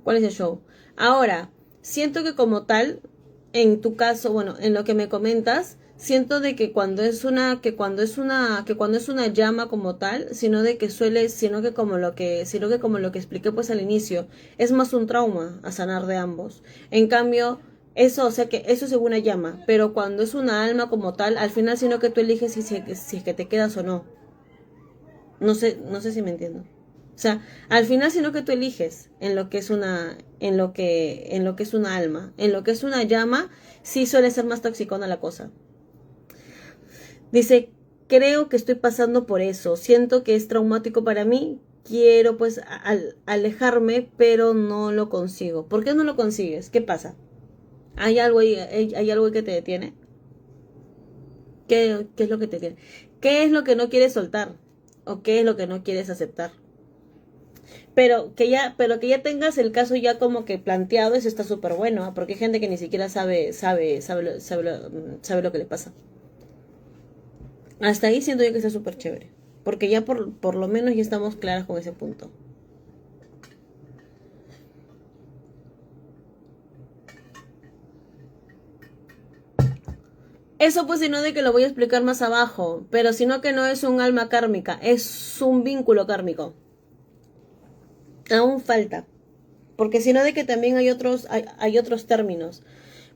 ¿Cuál es el show? Ahora, siento que como tal, en tu caso, bueno, en lo que me comentas, siento de que cuando es una llama como tal, sino que como lo que expliqué pues al inicio, es más un trauma a sanar de ambos. En cambio, eso es una llama, pero cuando es una alma como tal, al final sino que tú eliges si es que te quedas o no. No sé si me entiendo. O sea, al final sino que tú eliges en lo que es una alma, en lo que es una llama, sí suele ser más toxicona la cosa. Dice, creo que estoy pasando por eso, siento que es traumático para mí, quiero pues alejarme, pero no lo consigo. ¿Por qué no lo consigues? ¿Qué pasa? ¿Hay algo ahí, hay algo que te detiene? ¿Qué es lo que te detiene? ¿Qué es lo que no quieres soltar? ¿O qué es lo que no quieres aceptar? Pero que ya tengas el caso ya como que planteado, eso está súper bueno, ¿ah? Porque hay gente que ni siquiera sabe lo que le pasa. Hasta ahí siento yo que está súper chévere. Porque ya por lo menos ya estamos claras con ese punto. Eso pues sino de que lo voy a explicar más abajo, pero sino que no es un alma kármica, es un vínculo kármico. Aún falta. Porque sino de que también hay otros términos.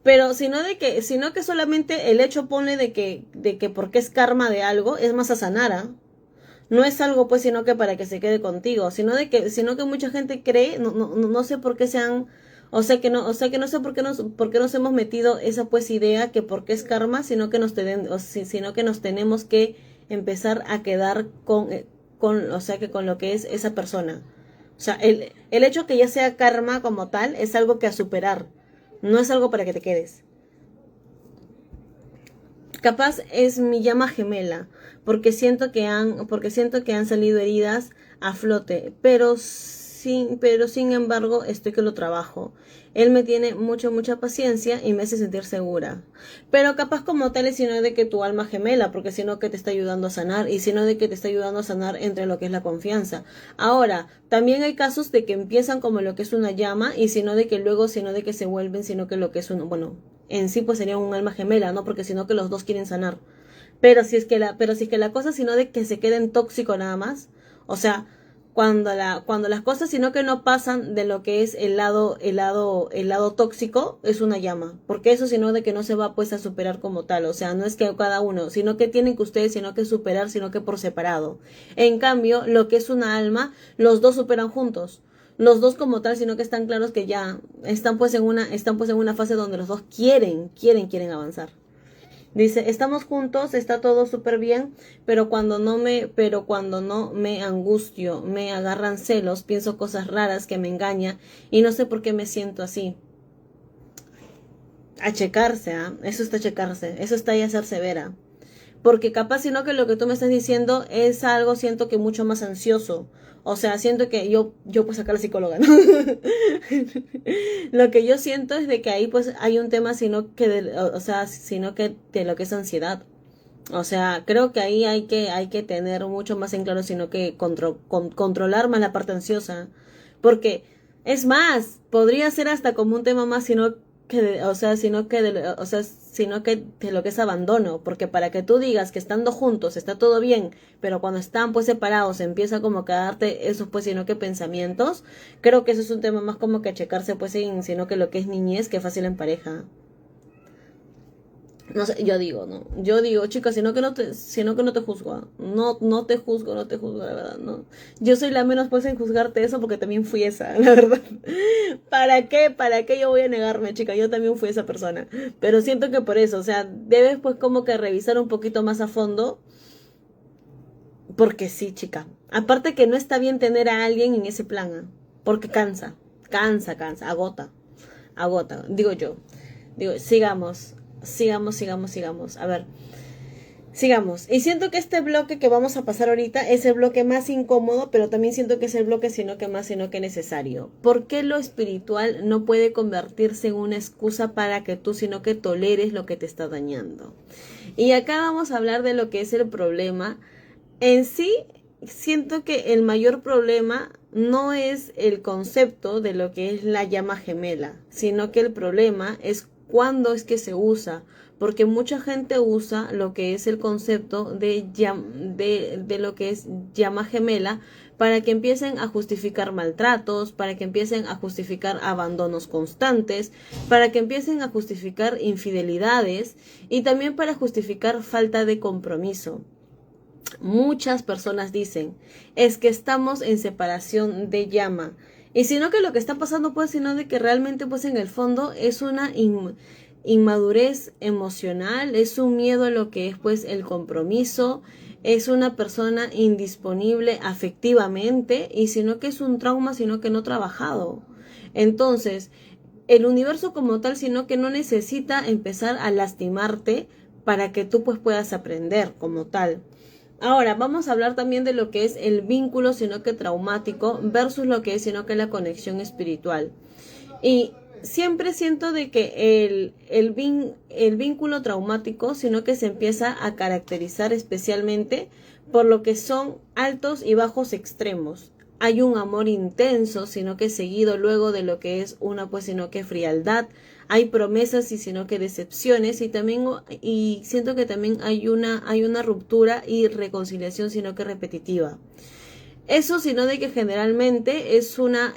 Pero sino que solamente el hecho pone de que porque es karma de algo, es más a sanar, ¿ah? No es algo pues sino que para que se quede contigo, sino que mucha gente cree, no sé por qué o sea que no sé por qué nos hemos metido esa pues idea que porque es karma, sino que nos tenemos que empezar a quedar o sea que con lo que es esa persona. O sea, el hecho que ya sea karma como tal es algo que a superar, no es algo para que te quedes. Capaz es mi llama gemela, porque siento que han salido heridas a flote, pero sin embargo estoy que lo trabajo. Él me tiene mucha paciencia y me hace sentir segura. Pero capaz como tal es sino de que tu alma gemela, porque sino que te está ayudando a sanar y sino de que te está ayudando a sanar entre lo que es la confianza. Ahora, también hay casos de que empiezan como lo que es una llama y sino de que luego, sino de que se vuelven, sino que lo que es bueno, en sí pues sería un alma gemela, ¿no? Porque sino que los dos quieren sanar. Pero si es que la cosa sino de que se queden tóxico nada más, o sea, cuando las cosas sino que no pasan de lo que es el lado tóxico, es una llama, porque eso sino de que no se va pues a superar como tal, o sea, no es que cada uno, sino que tienen que ustedes sino que superar, sino que por separado. En cambio, lo que es una alma, los dos superan juntos. Los dos como tal, sino que están claros que ya están pues en una fase donde los dos quieren avanzar. Dice, estamos juntos, está todo súper bien, pero cuando no me angustio, me agarran celos, pienso cosas raras que me engaña y no sé por qué me siento así. A checarse, ¿ah? Eso está a checarse, eso está ahí a ser severa. Porque capaz, sino que lo que tú me estás diciendo es algo, siento que mucho más ansioso. O sea, siento que yo pues acá la psicóloga, ¿no? Lo que yo siento es de que ahí pues hay un tema, o sea, sino que de lo que es ansiedad. O sea, creo que ahí hay que tener mucho más en claro, sino que controlar más la parte ansiosa. Porque, es más, podría ser hasta como un tema más, sino que, sino que de lo que es abandono. Porque para que tú digas que estando juntos está todo bien, pero cuando están pues separados empieza como que a darte esos pues, sino que pensamientos, creo que eso es un tema más como que checarse pues, sino que lo que es niñez, que fácil en pareja. No sé, yo digo, ¿no? Yo digo, chicas, sino que no te juzgo. No te juzgo, no te juzgo, la verdad, no. Yo soy la menos pues en juzgarte eso porque también fui esa, la verdad. ¿Para qué? ¿Para qué yo voy a negarme, chica? Yo también fui esa persona. Pero siento que por eso, o sea, debes pues como que revisar un poquito más a fondo. Porque sí, chica. Aparte que no está bien tener a alguien en ese plan, ¿ah? Porque cansa, agota, digo yo. Digo, sigamos. A ver, sigamos. Y siento que este bloque que vamos a pasar ahorita es el bloque más incómodo, pero también siento que es el bloque sino que necesario. ¿Por qué lo espiritual no puede convertirse en una excusa para que tú sino que toleres lo que te está dañando? Y acá vamos a hablar de lo que es el problema. En sí, siento que el mayor problema no es el concepto de lo que es la llama gemela, sino que el problema es cuándo es que se usa, porque mucha gente usa lo que es el concepto de lo que es llama gemela para que empiecen a justificar maltratos, para que empiecen a justificar abandonos constantes, para que empiecen a justificar infidelidades y también para justificar falta de compromiso. Muchas personas dicen, es que estamos en separación de llama. Y sino que lo que está pasando, pues, sino de que realmente, pues, en el fondo es una inmadurez emocional, es un miedo a lo que es, pues, el compromiso, es una persona indisponible afectivamente, y sino que es un trauma, sino que no trabajado. Entonces, el universo como tal, sino que no necesita empezar a lastimarte para que tú pues puedas aprender como tal. Ahora, vamos a hablar también de lo que es el vínculo, sino que traumático, versus lo que es, sino que la conexión espiritual. Y siempre siento de que el vínculo traumático, sino que se empieza a caracterizar especialmente por lo que son altos y bajos extremos. Hay un amor intenso, sino que seguido luego de lo que es una, pues, sino que frialdad. Hay promesas y sino que decepciones, y siento que también hay una ruptura y reconciliación, sino que repetitiva. Eso, sino de que generalmente es una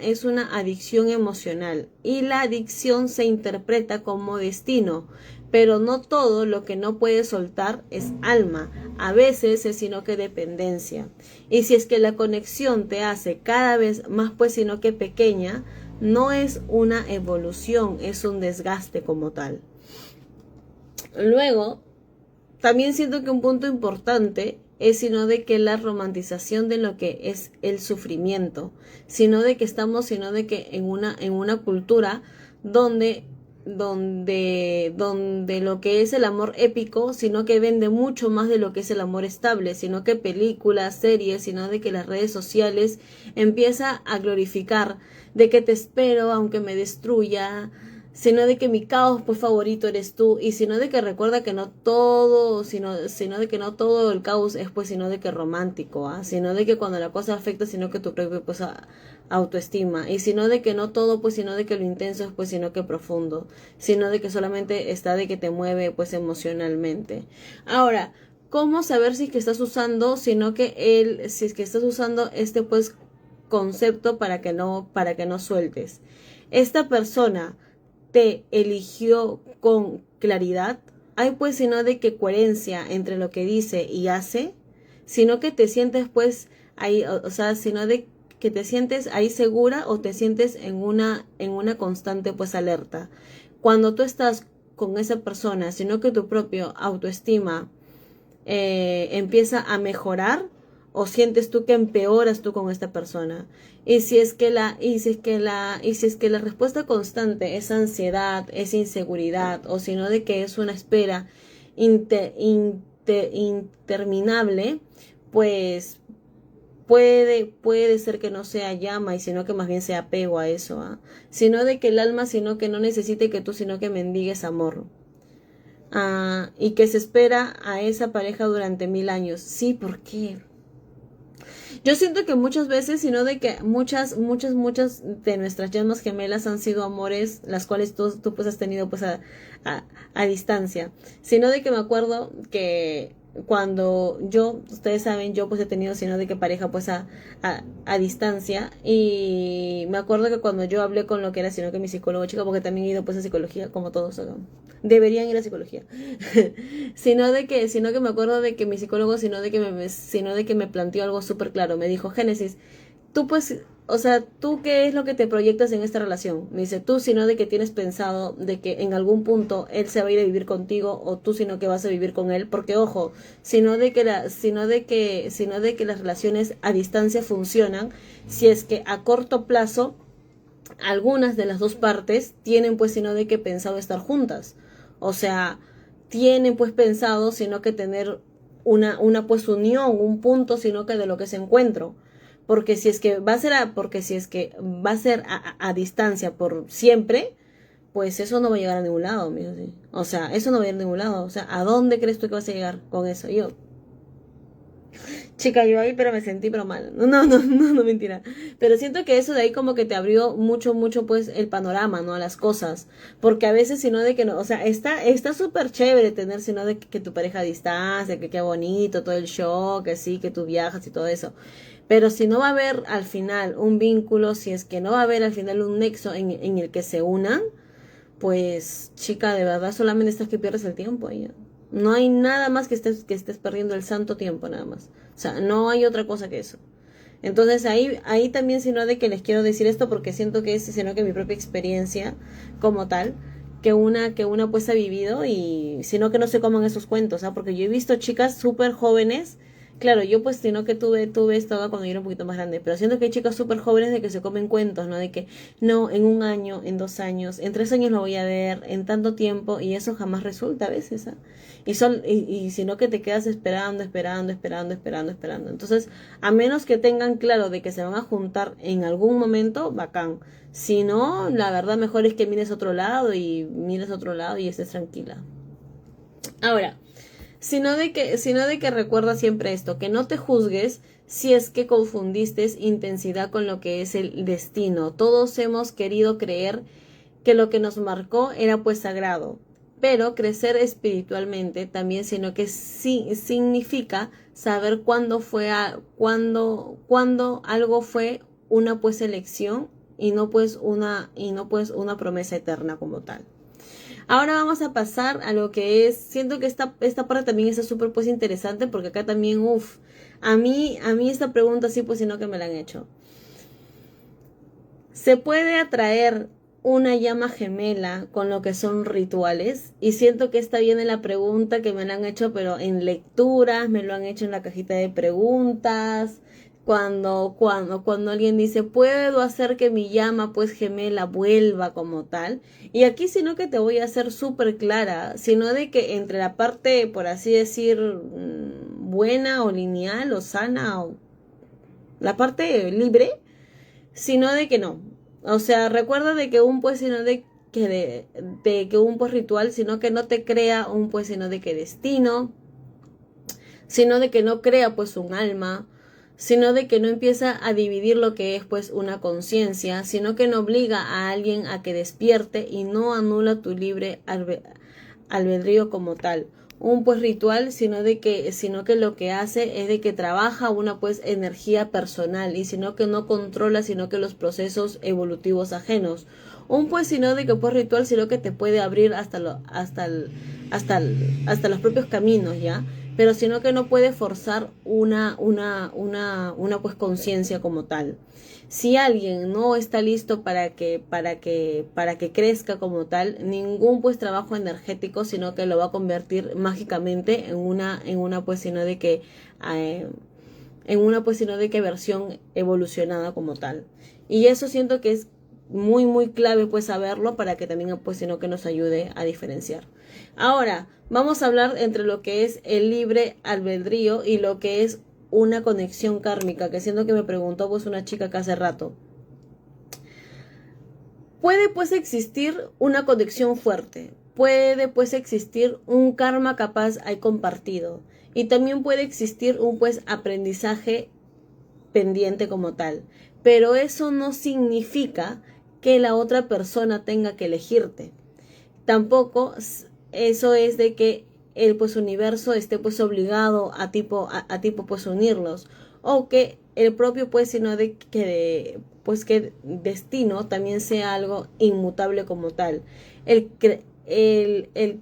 adicción emocional, y la adicción se interpreta como destino, pero no todo lo que no puedes soltar es alma, a veces es sino que dependencia. Y si es que la conexión te hace cada vez más pues sino que pequeña, no es una evolución, es un desgaste como tal. Luego, también siento que un punto importante es sino de que la romantización de lo que es el sufrimiento, sino de que estamos, sino de que en una cultura donde lo que es el amor épico, sino que vende mucho más de lo que es el amor estable, sino que películas, series, sino de que las redes sociales empieza a glorificar de que te espero aunque me destruya, sino de que mi caos pues favorito eres tú, y sino de que recuerda que no todo, sino de que no todo el caos es pues sino de que romántico, sino de que cuando la cosa afecta, sino que tu propia pues autoestima, y sino de que no todo pues sino de que lo intenso es pues sino que profundo, sino de que solamente está de que te mueve pues emocionalmente. Ahora, ¿cómo saber si es que estás usando, si es que estás usando este pues concepto para que no sueltes? Esta persona te eligió con claridad. Hay pues sino de que coherencia entre lo que dice y hace, sino que te sientes pues ahí, o sea, sino de que te sientes ahí segura, o te sientes en una constante pues alerta. Cuando tú estás con esa persona, sino que tu propio autoestima empieza a mejorar, o sientes tú que empeoras tú con esta persona. Y si es que la respuesta constante es ansiedad, es inseguridad, o sino de que es una espera interminable, pues puede ser que no sea llama, y sino que más bien sea apego a eso, sino de que el alma, sino que no necesite que tú, sino que mendigues amor. Y que se espera a esa pareja durante 1000 años. Sí, ¿por qué? Yo siento que muchas veces, sino de que muchas de nuestras llamas gemelas han sido amores, las cuales tú pues has tenido pues a distancia. Sino de que me acuerdo que cuando ustedes saben, yo pues he tenido sino de que pareja pues a distancia, y me acuerdo que cuando yo hablé con lo que era sino que mi psicólogo chica, porque también he ido pues a psicología como todos, ¿no? Deberían ir a psicología. sino que me acuerdo de que mi psicólogo sino de que me planteó algo súper claro. Me dijo: Génesis, tú pues, o sea, ¿tú qué es lo que te proyectas en esta relación? Me dice: tú, sino de que tienes pensado de que en algún punto él se va a ir a vivir contigo, o tú sino que vas a vivir con él, porque ojo, sino de que las relaciones a distancia funcionan si es que a corto plazo algunas de las dos partes tienen pues sino de que pensado estar juntas. O sea, tienen pues pensado sino que tener una pues unión, un punto sino que de lo que se encuentro. Porque si es que va a ser a distancia por siempre, pues eso no va a llegar a ningún lado, amigo, ¿sí? O sea, eso no va a ir a ningún lado. O sea, ¿a dónde crees tú que vas a llegar con eso? Chica, yo ahí pero me sentí pero mal. No, mentira. Pero siento que eso de ahí como que te abrió mucho pues el panorama, ¿no? A las cosas. Porque a veces sino de que no, o sea, está súper chévere tener sino de que tu pareja a distancia, que qué bonito todo el show, que sí, que tú viajas y todo eso. Pero si no va a haber al final un vínculo, si es que no va a haber al final un nexo en el que se unan, pues chica, de verdad solamente estás que pierdes el tiempo ahí. No hay nada más que estés perdiendo el santo tiempo, nada más. O sea, no hay otra cosa que eso. Entonces ahí también, sino de que les quiero decir esto, porque siento que es, sino que mi propia experiencia como tal, que una pues ha vivido, y sino que no se coman esos cuentos, porque yo he visto chicas súper jóvenes Claro, yo pues sino que tuve esto cuando yo era un poquito más grande, pero siento que hay chicas súper jóvenes de que se comen cuentos, ¿no? De que no, en un año, en 2 años, en 3 años lo voy a ver, en tanto tiempo, y eso jamás resulta a veces, ¿ah? Y sino que te quedas esperando, esperando, esperando, esperando, esperando. Entonces, a menos que tengan claro de que se van a juntar en algún momento, bacán. Si no, la verdad mejor es que mires otro lado y estés tranquila. Ahora, sino de que recuerda siempre esto, que no te juzgues si es que confundiste intensidad con lo que es el destino. Todos hemos querido creer que lo que nos marcó era pues sagrado, pero crecer espiritualmente también, sino que sí significa saber cuándo algo fue una pues elección y no pues una promesa eterna como tal. Ahora vamos a pasar a lo que es, siento que esta parte también está súper pues interesante porque acá también, a mí esta pregunta sí pues sino que me la han hecho. ¿Se puede atraer una llama gemela con lo que son rituales? Y siento que esta viene la pregunta que me la han hecho, pero en lecturas, me lo han hecho en la cajita de preguntas. Cuando alguien dice, ¿puedo hacer que mi llama pues gemela vuelva como tal? Y aquí sino que te voy a hacer súper clara, sino de que entre la parte, por así decir, buena o lineal o sana o la parte libre, sino de que no. O sea, recuerda de que un pues, sino de que un pues ritual, sino que no te crea un pues, sino de que destino, sino de que no crea pues un alma, sino de que no empieza a dividir lo que es pues una conciencia, sino que no obliga a alguien a que despierte y no anula tu libre albedrío como tal. Un pues ritual, sino que lo que hace es de que trabaja una pues energía personal y sino que no controla sino que los procesos evolutivos ajenos. Un pues sino de que pues ritual, sino que te puede abrir hasta los propios caminos, ¿ya? Pero sino que no puede forzar una pues conciencia como tal. Si alguien no está listo para que crezca como tal, ningún pues trabajo energético, sino que lo va a convertir mágicamente en una pues eh, sino de que versión evolucionada como tal. Y eso siento que es muy muy clave pues saberlo para que también pues sino que nos ayude a diferenciar. Ahora, vamos a hablar entre lo que es el libre albedrío y lo que es una conexión kármica, que siendo que me preguntó pues una chica que hace rato. Puede pues existir una conexión fuerte, puede pues existir un karma capaz hay compartido y también puede existir un pues aprendizaje pendiente como tal, pero eso no significa que la otra persona tenga que elegirte. Tampoco eso es de que el pues universo esté pues obligado a tipo pues unirlos o que el propio pues sino de que pues que destino también sea algo inmutable como tal. El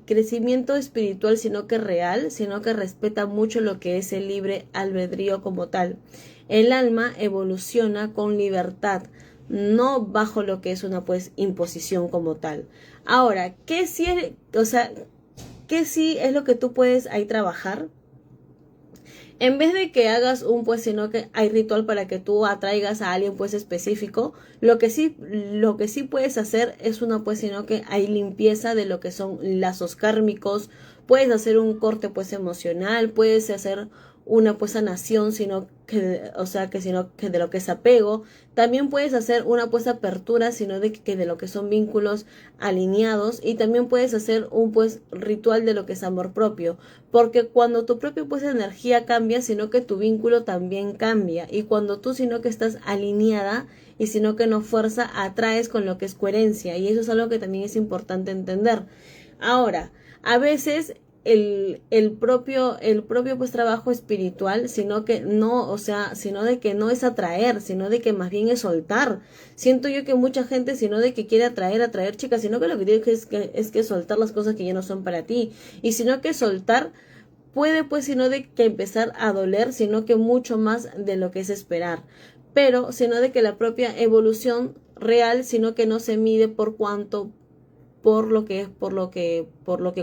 crecimiento espiritual sino que real, sino que respeta mucho lo que es el libre albedrío como tal. El alma evoluciona con libertad, no bajo lo que es una pues imposición como tal. Ahora, ¿qué sí es lo que tú puedes ahí trabajar? En vez de que hagas un pues, sino que hay ritual para que tú atraigas a alguien pues específico, lo que sí puedes hacer es una pues, sino que hay limpieza de lo que son lazos kármicos, puedes hacer un corte pues emocional, puedes hacer una pues sanación, sino que de lo que es apego, también puedes hacer una pues apertura, sino de lo que son vínculos alineados y también puedes hacer un pues ritual de lo que es amor propio, porque cuando tu propia pues energía cambia, sino que tu vínculo también cambia y cuando tú sino que estás alineada y sino que no fuerza, atraes con lo que es coherencia y eso es algo que también es importante entender. Ahora, a veces el propio pues trabajo espiritual, sino que no, o sea, sino de que no es atraer, sino de que más bien es soltar. Siento yo que mucha gente, sino de que quiere atraer chicas, sino que lo que tiene es que soltar las cosas que ya no son para ti. Y sino que soltar puede pues sino de que empezar a doler, sino que mucho más de lo que es esperar. Pero sino de que la propia evolución real, sino que no se mide por cuánto por lo que es, por lo que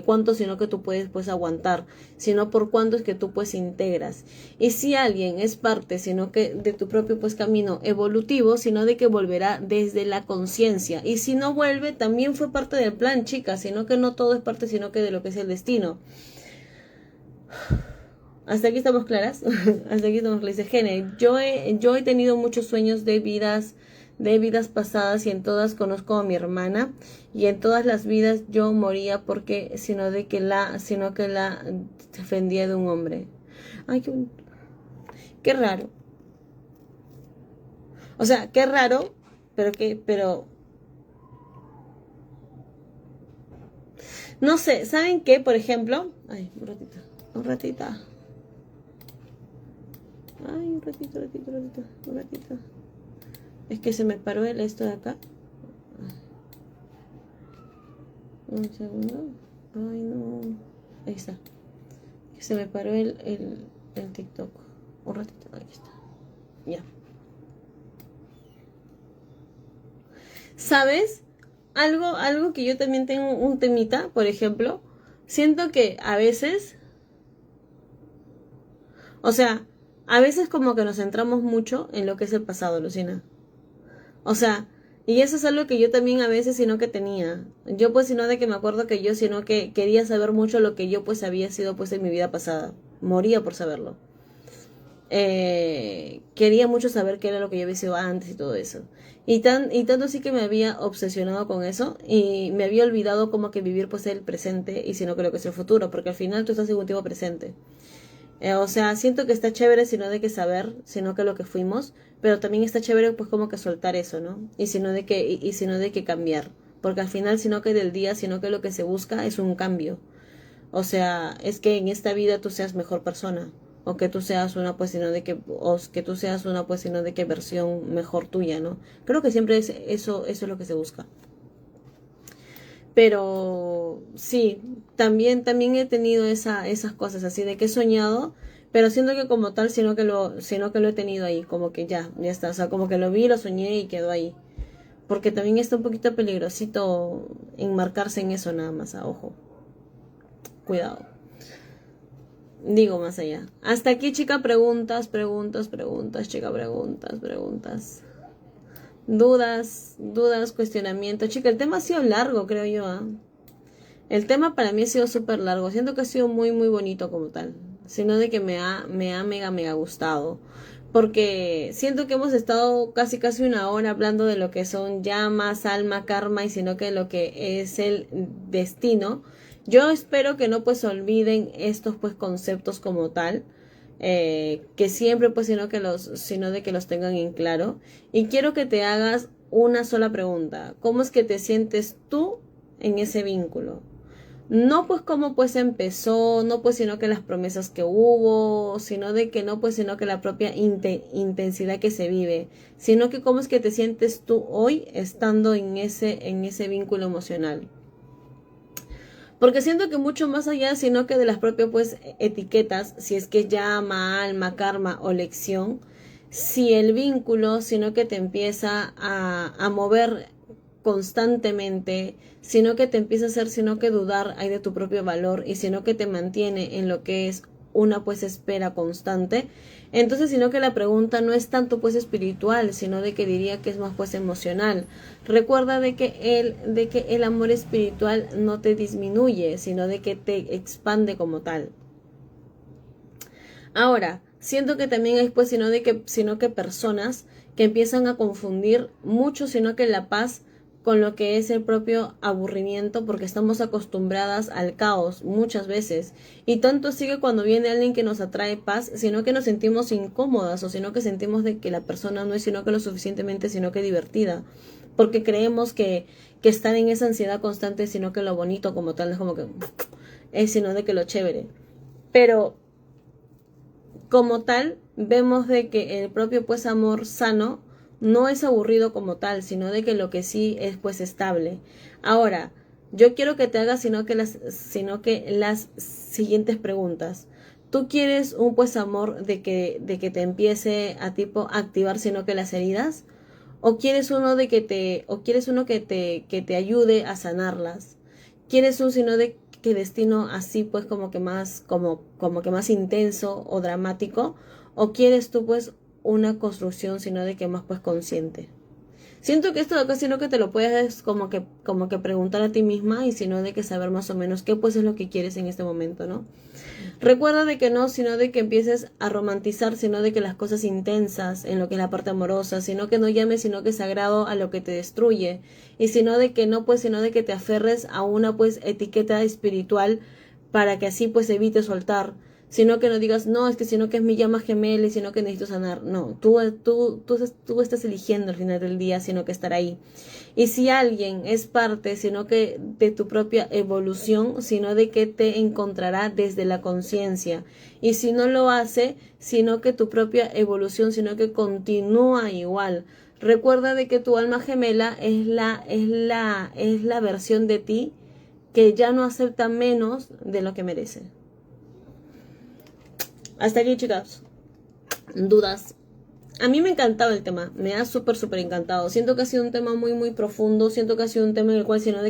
cuánto, sino que tú puedes pues aguantar, sino por cuánto es que tú pues integras. Y si alguien es parte, sino que de tu propio pues camino evolutivo, sino de que volverá desde la conciencia. Y si no vuelve, también fue parte del plan, chicas, sino que no todo es parte, sino que de lo que es el destino. ¿Hasta aquí estamos claras? Hasta aquí estamos claras. Dice Gene, yo he tenido muchos sueños de vidas pasadas y en todas conozco a mi hermana y en todas las vidas yo moría porque sino que la defendía de un hombre. Ay, qué bonito. Qué raro. O sea, qué raro, pero no sé, ¿saben qué? Por ejemplo, ay, un ratito. Ay, un ratito. Es que se me paró esto de acá. Un segundo. Ay, no. Ahí está. Se me paró el TikTok. Un ratito, aquí está. Ya. ¿Sabes? Algo que yo también tengo un temita, por ejemplo. Siento que a veces... O sea, a veces como que nos centramos mucho en lo que es el pasado, Lucina. O sea, y eso es algo que yo también a veces sino que tenía. Yo pues sino de que me acuerdo que yo sino que quería saber mucho lo que yo pues había sido pues en mi vida pasada. Moría por saberlo. Quería mucho saber qué era lo que yo había sido antes y todo eso. Y tanto así que me había obsesionado con eso y me había olvidado como que vivir pues el presente y sino que lo que es el futuro, porque al final tú estás en un tiempo presente. O sea, siento que está chévere sino de que saber, sino que lo que fuimos, pero también está chévere pues como que soltar eso, ¿no? Y sino de que, y sino de que cambiar. Porque al final, sino que del día, sino que lo que se busca es un cambio. O sea, es que en esta vida tú seas mejor persona. O que tú seas una pues sino de que, o que tú seas una pues sino de que versión mejor tuya, ¿no? Creo que siempre es eso es lo que se busca. Pero sí, también he tenido esas cosas así de que he soñado, pero siento que como tal, sino que lo he tenido ahí, como que ya está, o sea, como que lo vi, lo soñé y quedó ahí. Porque también está un poquito peligrosito enmarcarse en eso nada más, a ojo. Cuidado. Digo más allá. Hasta aquí, chica, preguntas, chica, preguntas. Dudas, cuestionamientos. Chica, el tema ha sido largo, creo yo, ¿ah? El tema para mí ha sido súper largo. Siento que ha sido muy, muy bonito como tal. Sino de que me ha mega gustado. Porque siento que hemos estado casi una hora hablando de lo que son llamas, alma, karma y sino que lo que es el destino. Yo espero que no pues olviden estos pues conceptos como tal. Que siempre pues sino de que los tengan en claro. Y quiero que te hagas una sola pregunta. ¿Cómo es que te sientes tú en ese vínculo? No pues cómo pues empezó, no pues sino que las promesas que hubo, sino de que no pues sino que la propia intensidad que se vive, sino que cómo es que te sientes tú hoy estando en ese vínculo emocional. Porque siento que mucho más allá, sino que de las propias pues etiquetas, si es que llama, alma, karma o lección, si el vínculo, sino que te empieza a mover constantemente, sino que te empieza a hacer, sino que dudar hay de tu propio valor y sino que te mantiene en lo que es una pues espera constante, entonces sino que la pregunta no es tanto pues espiritual, sino de que diría que es más pues emocional. Recuerda de que el amor espiritual no te disminuye, sino de que te expande como tal. Ahora, siento que también hay pues sino que personas que empiezan a confundir mucho, sino que la paz con lo que es el propio aburrimiento, porque estamos acostumbradas al caos muchas veces, y tanto así que cuando viene alguien que nos atrae paz, sino que nos sentimos incómodas, o sino que sentimos de que la persona no es sino que lo suficientemente, sino que divertida, porque creemos que estar en esa ansiedad constante, sino que lo bonito como tal, es como que es sino de que lo chévere, pero como tal, vemos de que el propio pues amor sano no es aburrido como tal, sino de que lo que sí es pues estable. Ahora, yo quiero que te hagas sino que las siguientes preguntas. ¿Tú quieres un pues amor de que te empiece a tipo activar sino que las heridas? o quieres uno de o quieres uno que te ayude a sanarlas. ¿Quieres un sino de que destino así pues como que más, como que más intenso o dramático? ¿O quieres tú pues una construcción sino de que más pues consciente? Siento que esto de acá, sino que te lo puedes como que preguntar a ti misma y sino de que saber más o menos qué pues es lo que quieres en este momento, ¿no? Recuerda de que no, sino de que empieces a romantizar, sino de que las cosas intensas en lo que es la parte amorosa, sino que no llames, sino que sagrado a lo que te destruye, y sino de que no, pues, sino de que te aferres a una, pues, etiqueta espiritual para que así, pues, evites soltar, sino que no digas, no, es que sino que es mi llama gemela y sino que necesito sanar. No, tú estás eligiendo al final del día, sino que estar ahí. Y si alguien es parte, sino que de tu propia evolución, sino de que te encontrará desde la conciencia. Y si no lo hace, sino que tu propia evolución, sino que continúa igual. Recuerda de que tu alma gemela es la versión de ti que ya no acepta menos de lo que merece. Hasta aquí, chicas. ¿Dudas? A mí me encantaba el tema, me ha súper encantado. Siento que ha sido un tema muy profundo, siento que ha sido un tema en el cual sino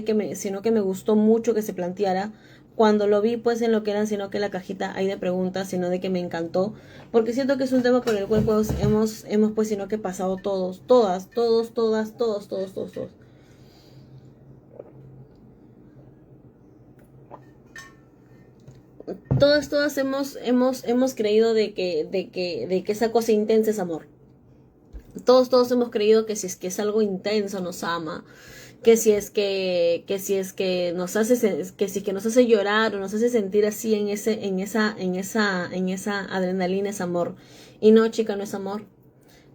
que me gustó mucho que se planteara. Cuando lo vi pues en lo que eran, sino que la cajita hay de preguntas, sino de que me encantó, porque siento que es un tema por el cual pues hemos pues sino que pasado todos, todos. Todas hemos creído de que esa cosa intensa es amor. Todos hemos creído que si es que es algo intenso nos ama, que si es que nos hace, que si es que nos hace llorar o nos hace sentir así en esa adrenalina es amor. Y no, chica, no es amor.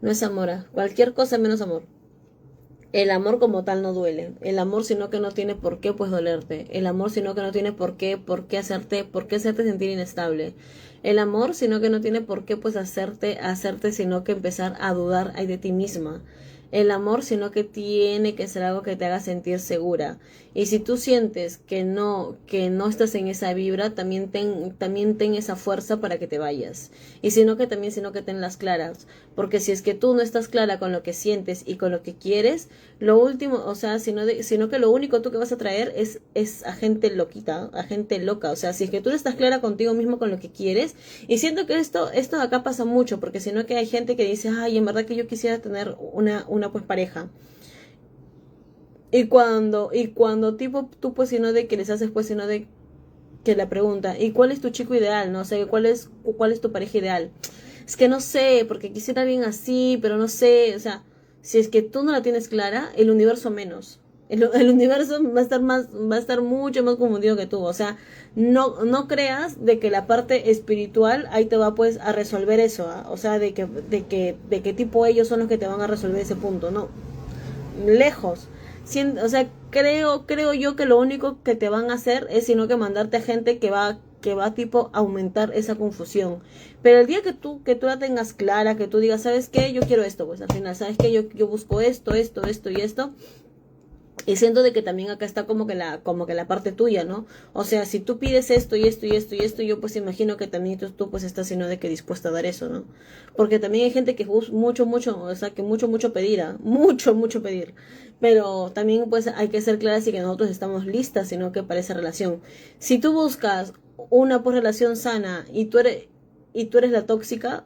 No es amor. Cualquier cosa menos amor. El amor como tal no duele. El amor sino que no tiene por qué pues dolerte. El amor sino que no tiene por qué hacerte sentir inestable. El amor sino que no tiene por qué pues hacerte sino que empezar a dudar de ti misma. El amor sino que tiene que ser algo que te haga sentir segura. Y si tú sientes que no estás en esa vibra, también ten esa fuerza para que te vayas. Y sino que también, sino que tenlas claras. Porque si es que tú no estás clara con lo que sientes y con lo que quieres, lo último, o sea, sino que lo único tú que vas a traer es a gente loquita, a gente loca. O sea, si es que tú no estás clara contigo mismo con lo que quieres, y siento que esto de acá pasa mucho, porque sino que hay gente que dice, ay, en verdad que yo quisiera tener una pues pareja. Y cuando tipo, tú pues sino de que les haces pues sino de que la pregunta, ¿y cuál es tu chico ideal? No sé, cuál es tu pareja ideal? Es que no sé, porque quisiera alguien así, pero no sé, o sea, si es que tú no la tienes clara, el universo menos. El universo va a estar mucho más confundido que tú. O sea, no creas de que la parte espiritual ahí te va pues a resolver eso, ¿eh? O sea, de que tipo ellos son los que te van a resolver ese punto, no. Lejos. O sea, creo yo que lo único que te van a hacer es sino que mandarte a gente que va tipo a aumentar esa confusión. Pero el día que tú la tengas clara, que tú digas, ¿sabes qué? Yo quiero esto, pues al final, ¿sabes qué? Yo busco esto y esto. Y siento de que también acá está como que la parte tuya, ¿no? O sea, si tú pides esto y esto y esto y esto, yo pues imagino que también tú pues estás sino de que dispuesta a dar eso, ¿no? Porque también hay gente que mucho, o sea, que mucho pedir, ¿eh? Mucho pedir. Pero también pues hay que ser claras y que nosotros estamos listas, sino que para esa relación. Si tú buscas una pues relación sana y tú eres la tóxica,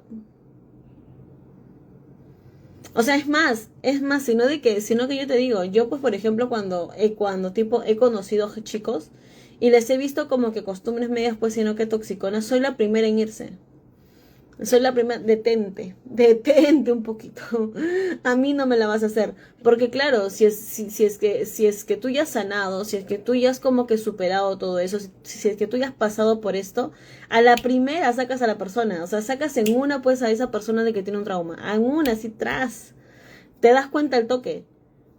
o sea, sino que yo te digo, yo pues por ejemplo cuando tipo he conocido chicos y les he visto como que costumbres medias pues sino que toxiconas, soy la primera en irse. Soy la primera, detente un poquito. A mí no me la vas a hacer, porque claro, si es que tú ya has sanado, si es que tú ya has como que superado todo eso, si es que tú ya has pasado por esto, a la primera sacas a la persona, o sea, sacas en una pues a esa persona de que tiene un trauma, en una así tras, te das cuenta el toque.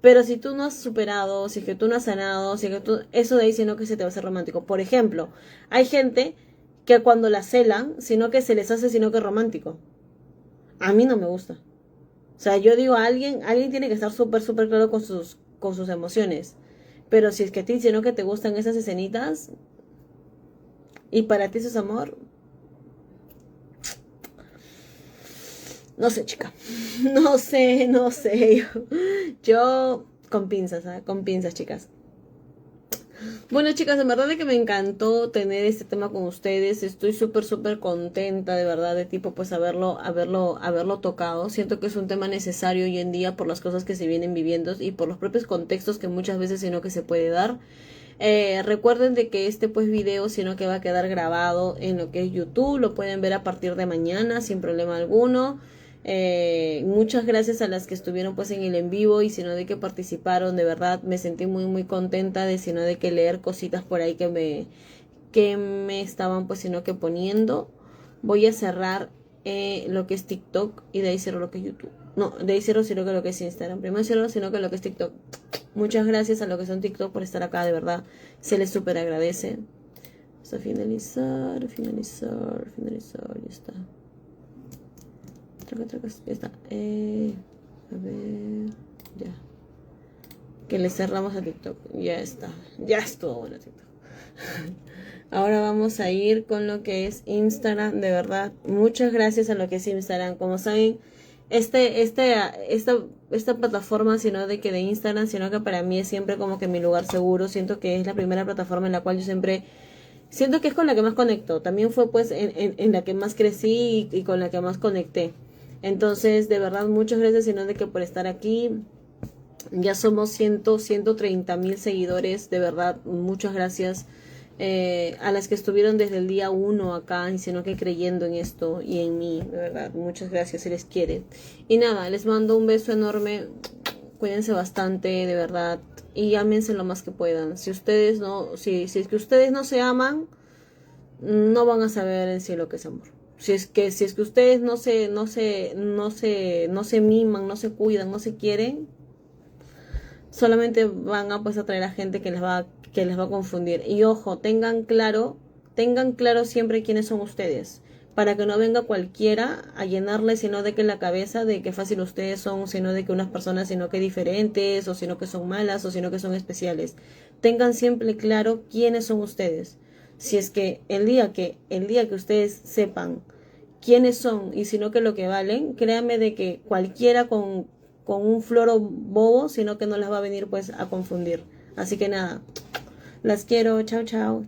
Pero si tú no has superado, si es que tú no has sanado, si es que tú, eso de ahí sino que se te va a hacer romántico. Por ejemplo, hay gente que cuando la celan, sino que se les hace sino que romántico. A mí no me gusta. O sea, yo digo, alguien tiene que estar súper claro con sus emociones. Pero si es que a ti sino que te gustan esas escenitas y para ti eso es amor, No sé, chica. No sé. Yo con pinzas, ¿eh? Con pinzas, chicas. Bueno, chicas, en verdad de que me encantó tener este tema con ustedes. Estoy súper contenta, de verdad, de tipo, pues haberlo tocado. Siento que es un tema necesario hoy en día por las cosas que se vienen viviendo y por los propios contextos que muchas veces sino que se puede dar. Recuerden de que este pues video sino que va a quedar grabado en lo que es YouTube, lo pueden ver a partir de mañana sin problema alguno. Muchas gracias a las que estuvieron pues en el en vivo y sino de que participaron, de verdad me sentí muy contenta de sino de que leer cositas por ahí que me estaban pues sino que poniendo. Voy a cerrar lo que es TikTok y de ahí cierro lo que es YouTube. No, de ahí cierro sino que lo que es Instagram. Primero cierro sino que lo que es TikTok. Muchas gracias a lo que son TikTok por estar acá, de verdad. Se les súper agradece. Vamos a finalizar, ya está. Ya está. A ver, ya. Que le cerramos a TikTok. Ya está. Ya estuvo bueno TikTok. Ahora vamos a ir con lo que es Instagram, de verdad. Muchas gracias a lo que es Instagram. Como saben, esta plataforma, sino de que de Instagram, sino que para mí es siempre como que mi lugar seguro. Siento que es la primera plataforma en la cual yo siempre siento que es con la que más conecto. También fue pues en la que más crecí y con la que más conecté. Entonces, de verdad, muchas gracias, sino de que por estar aquí. Ya somos 130,000 seguidores, de verdad, muchas gracias. A las que estuvieron desde el día 1 acá y sino que creyendo en esto y en mí, de verdad, muchas gracias, se les quiere. Y nada, les mando un beso enorme, cuídense bastante, de verdad, y ámense lo más que puedan. Si ustedes no, si es que ustedes no se aman, no van a saber en sí lo que es amor. Si es que ustedes no se miman, no se cuidan, no se quieren, solamente van a pues atraer a gente que les va a confundir. Y ojo, tengan claro siempre quiénes son ustedes, para que no venga cualquiera a llenarle sino de que la cabeza de que fácil ustedes son, sino de que unas personas sino que diferentes, o sino que son malas, o sino que son especiales. Tengan siempre claro quiénes son ustedes. Si es que el día que ustedes sepan quiénes son y sino que lo que valen, créanme de que cualquiera con un floro bobo, sino que no las va a venir pues a confundir. Así que nada, las quiero, chao chao.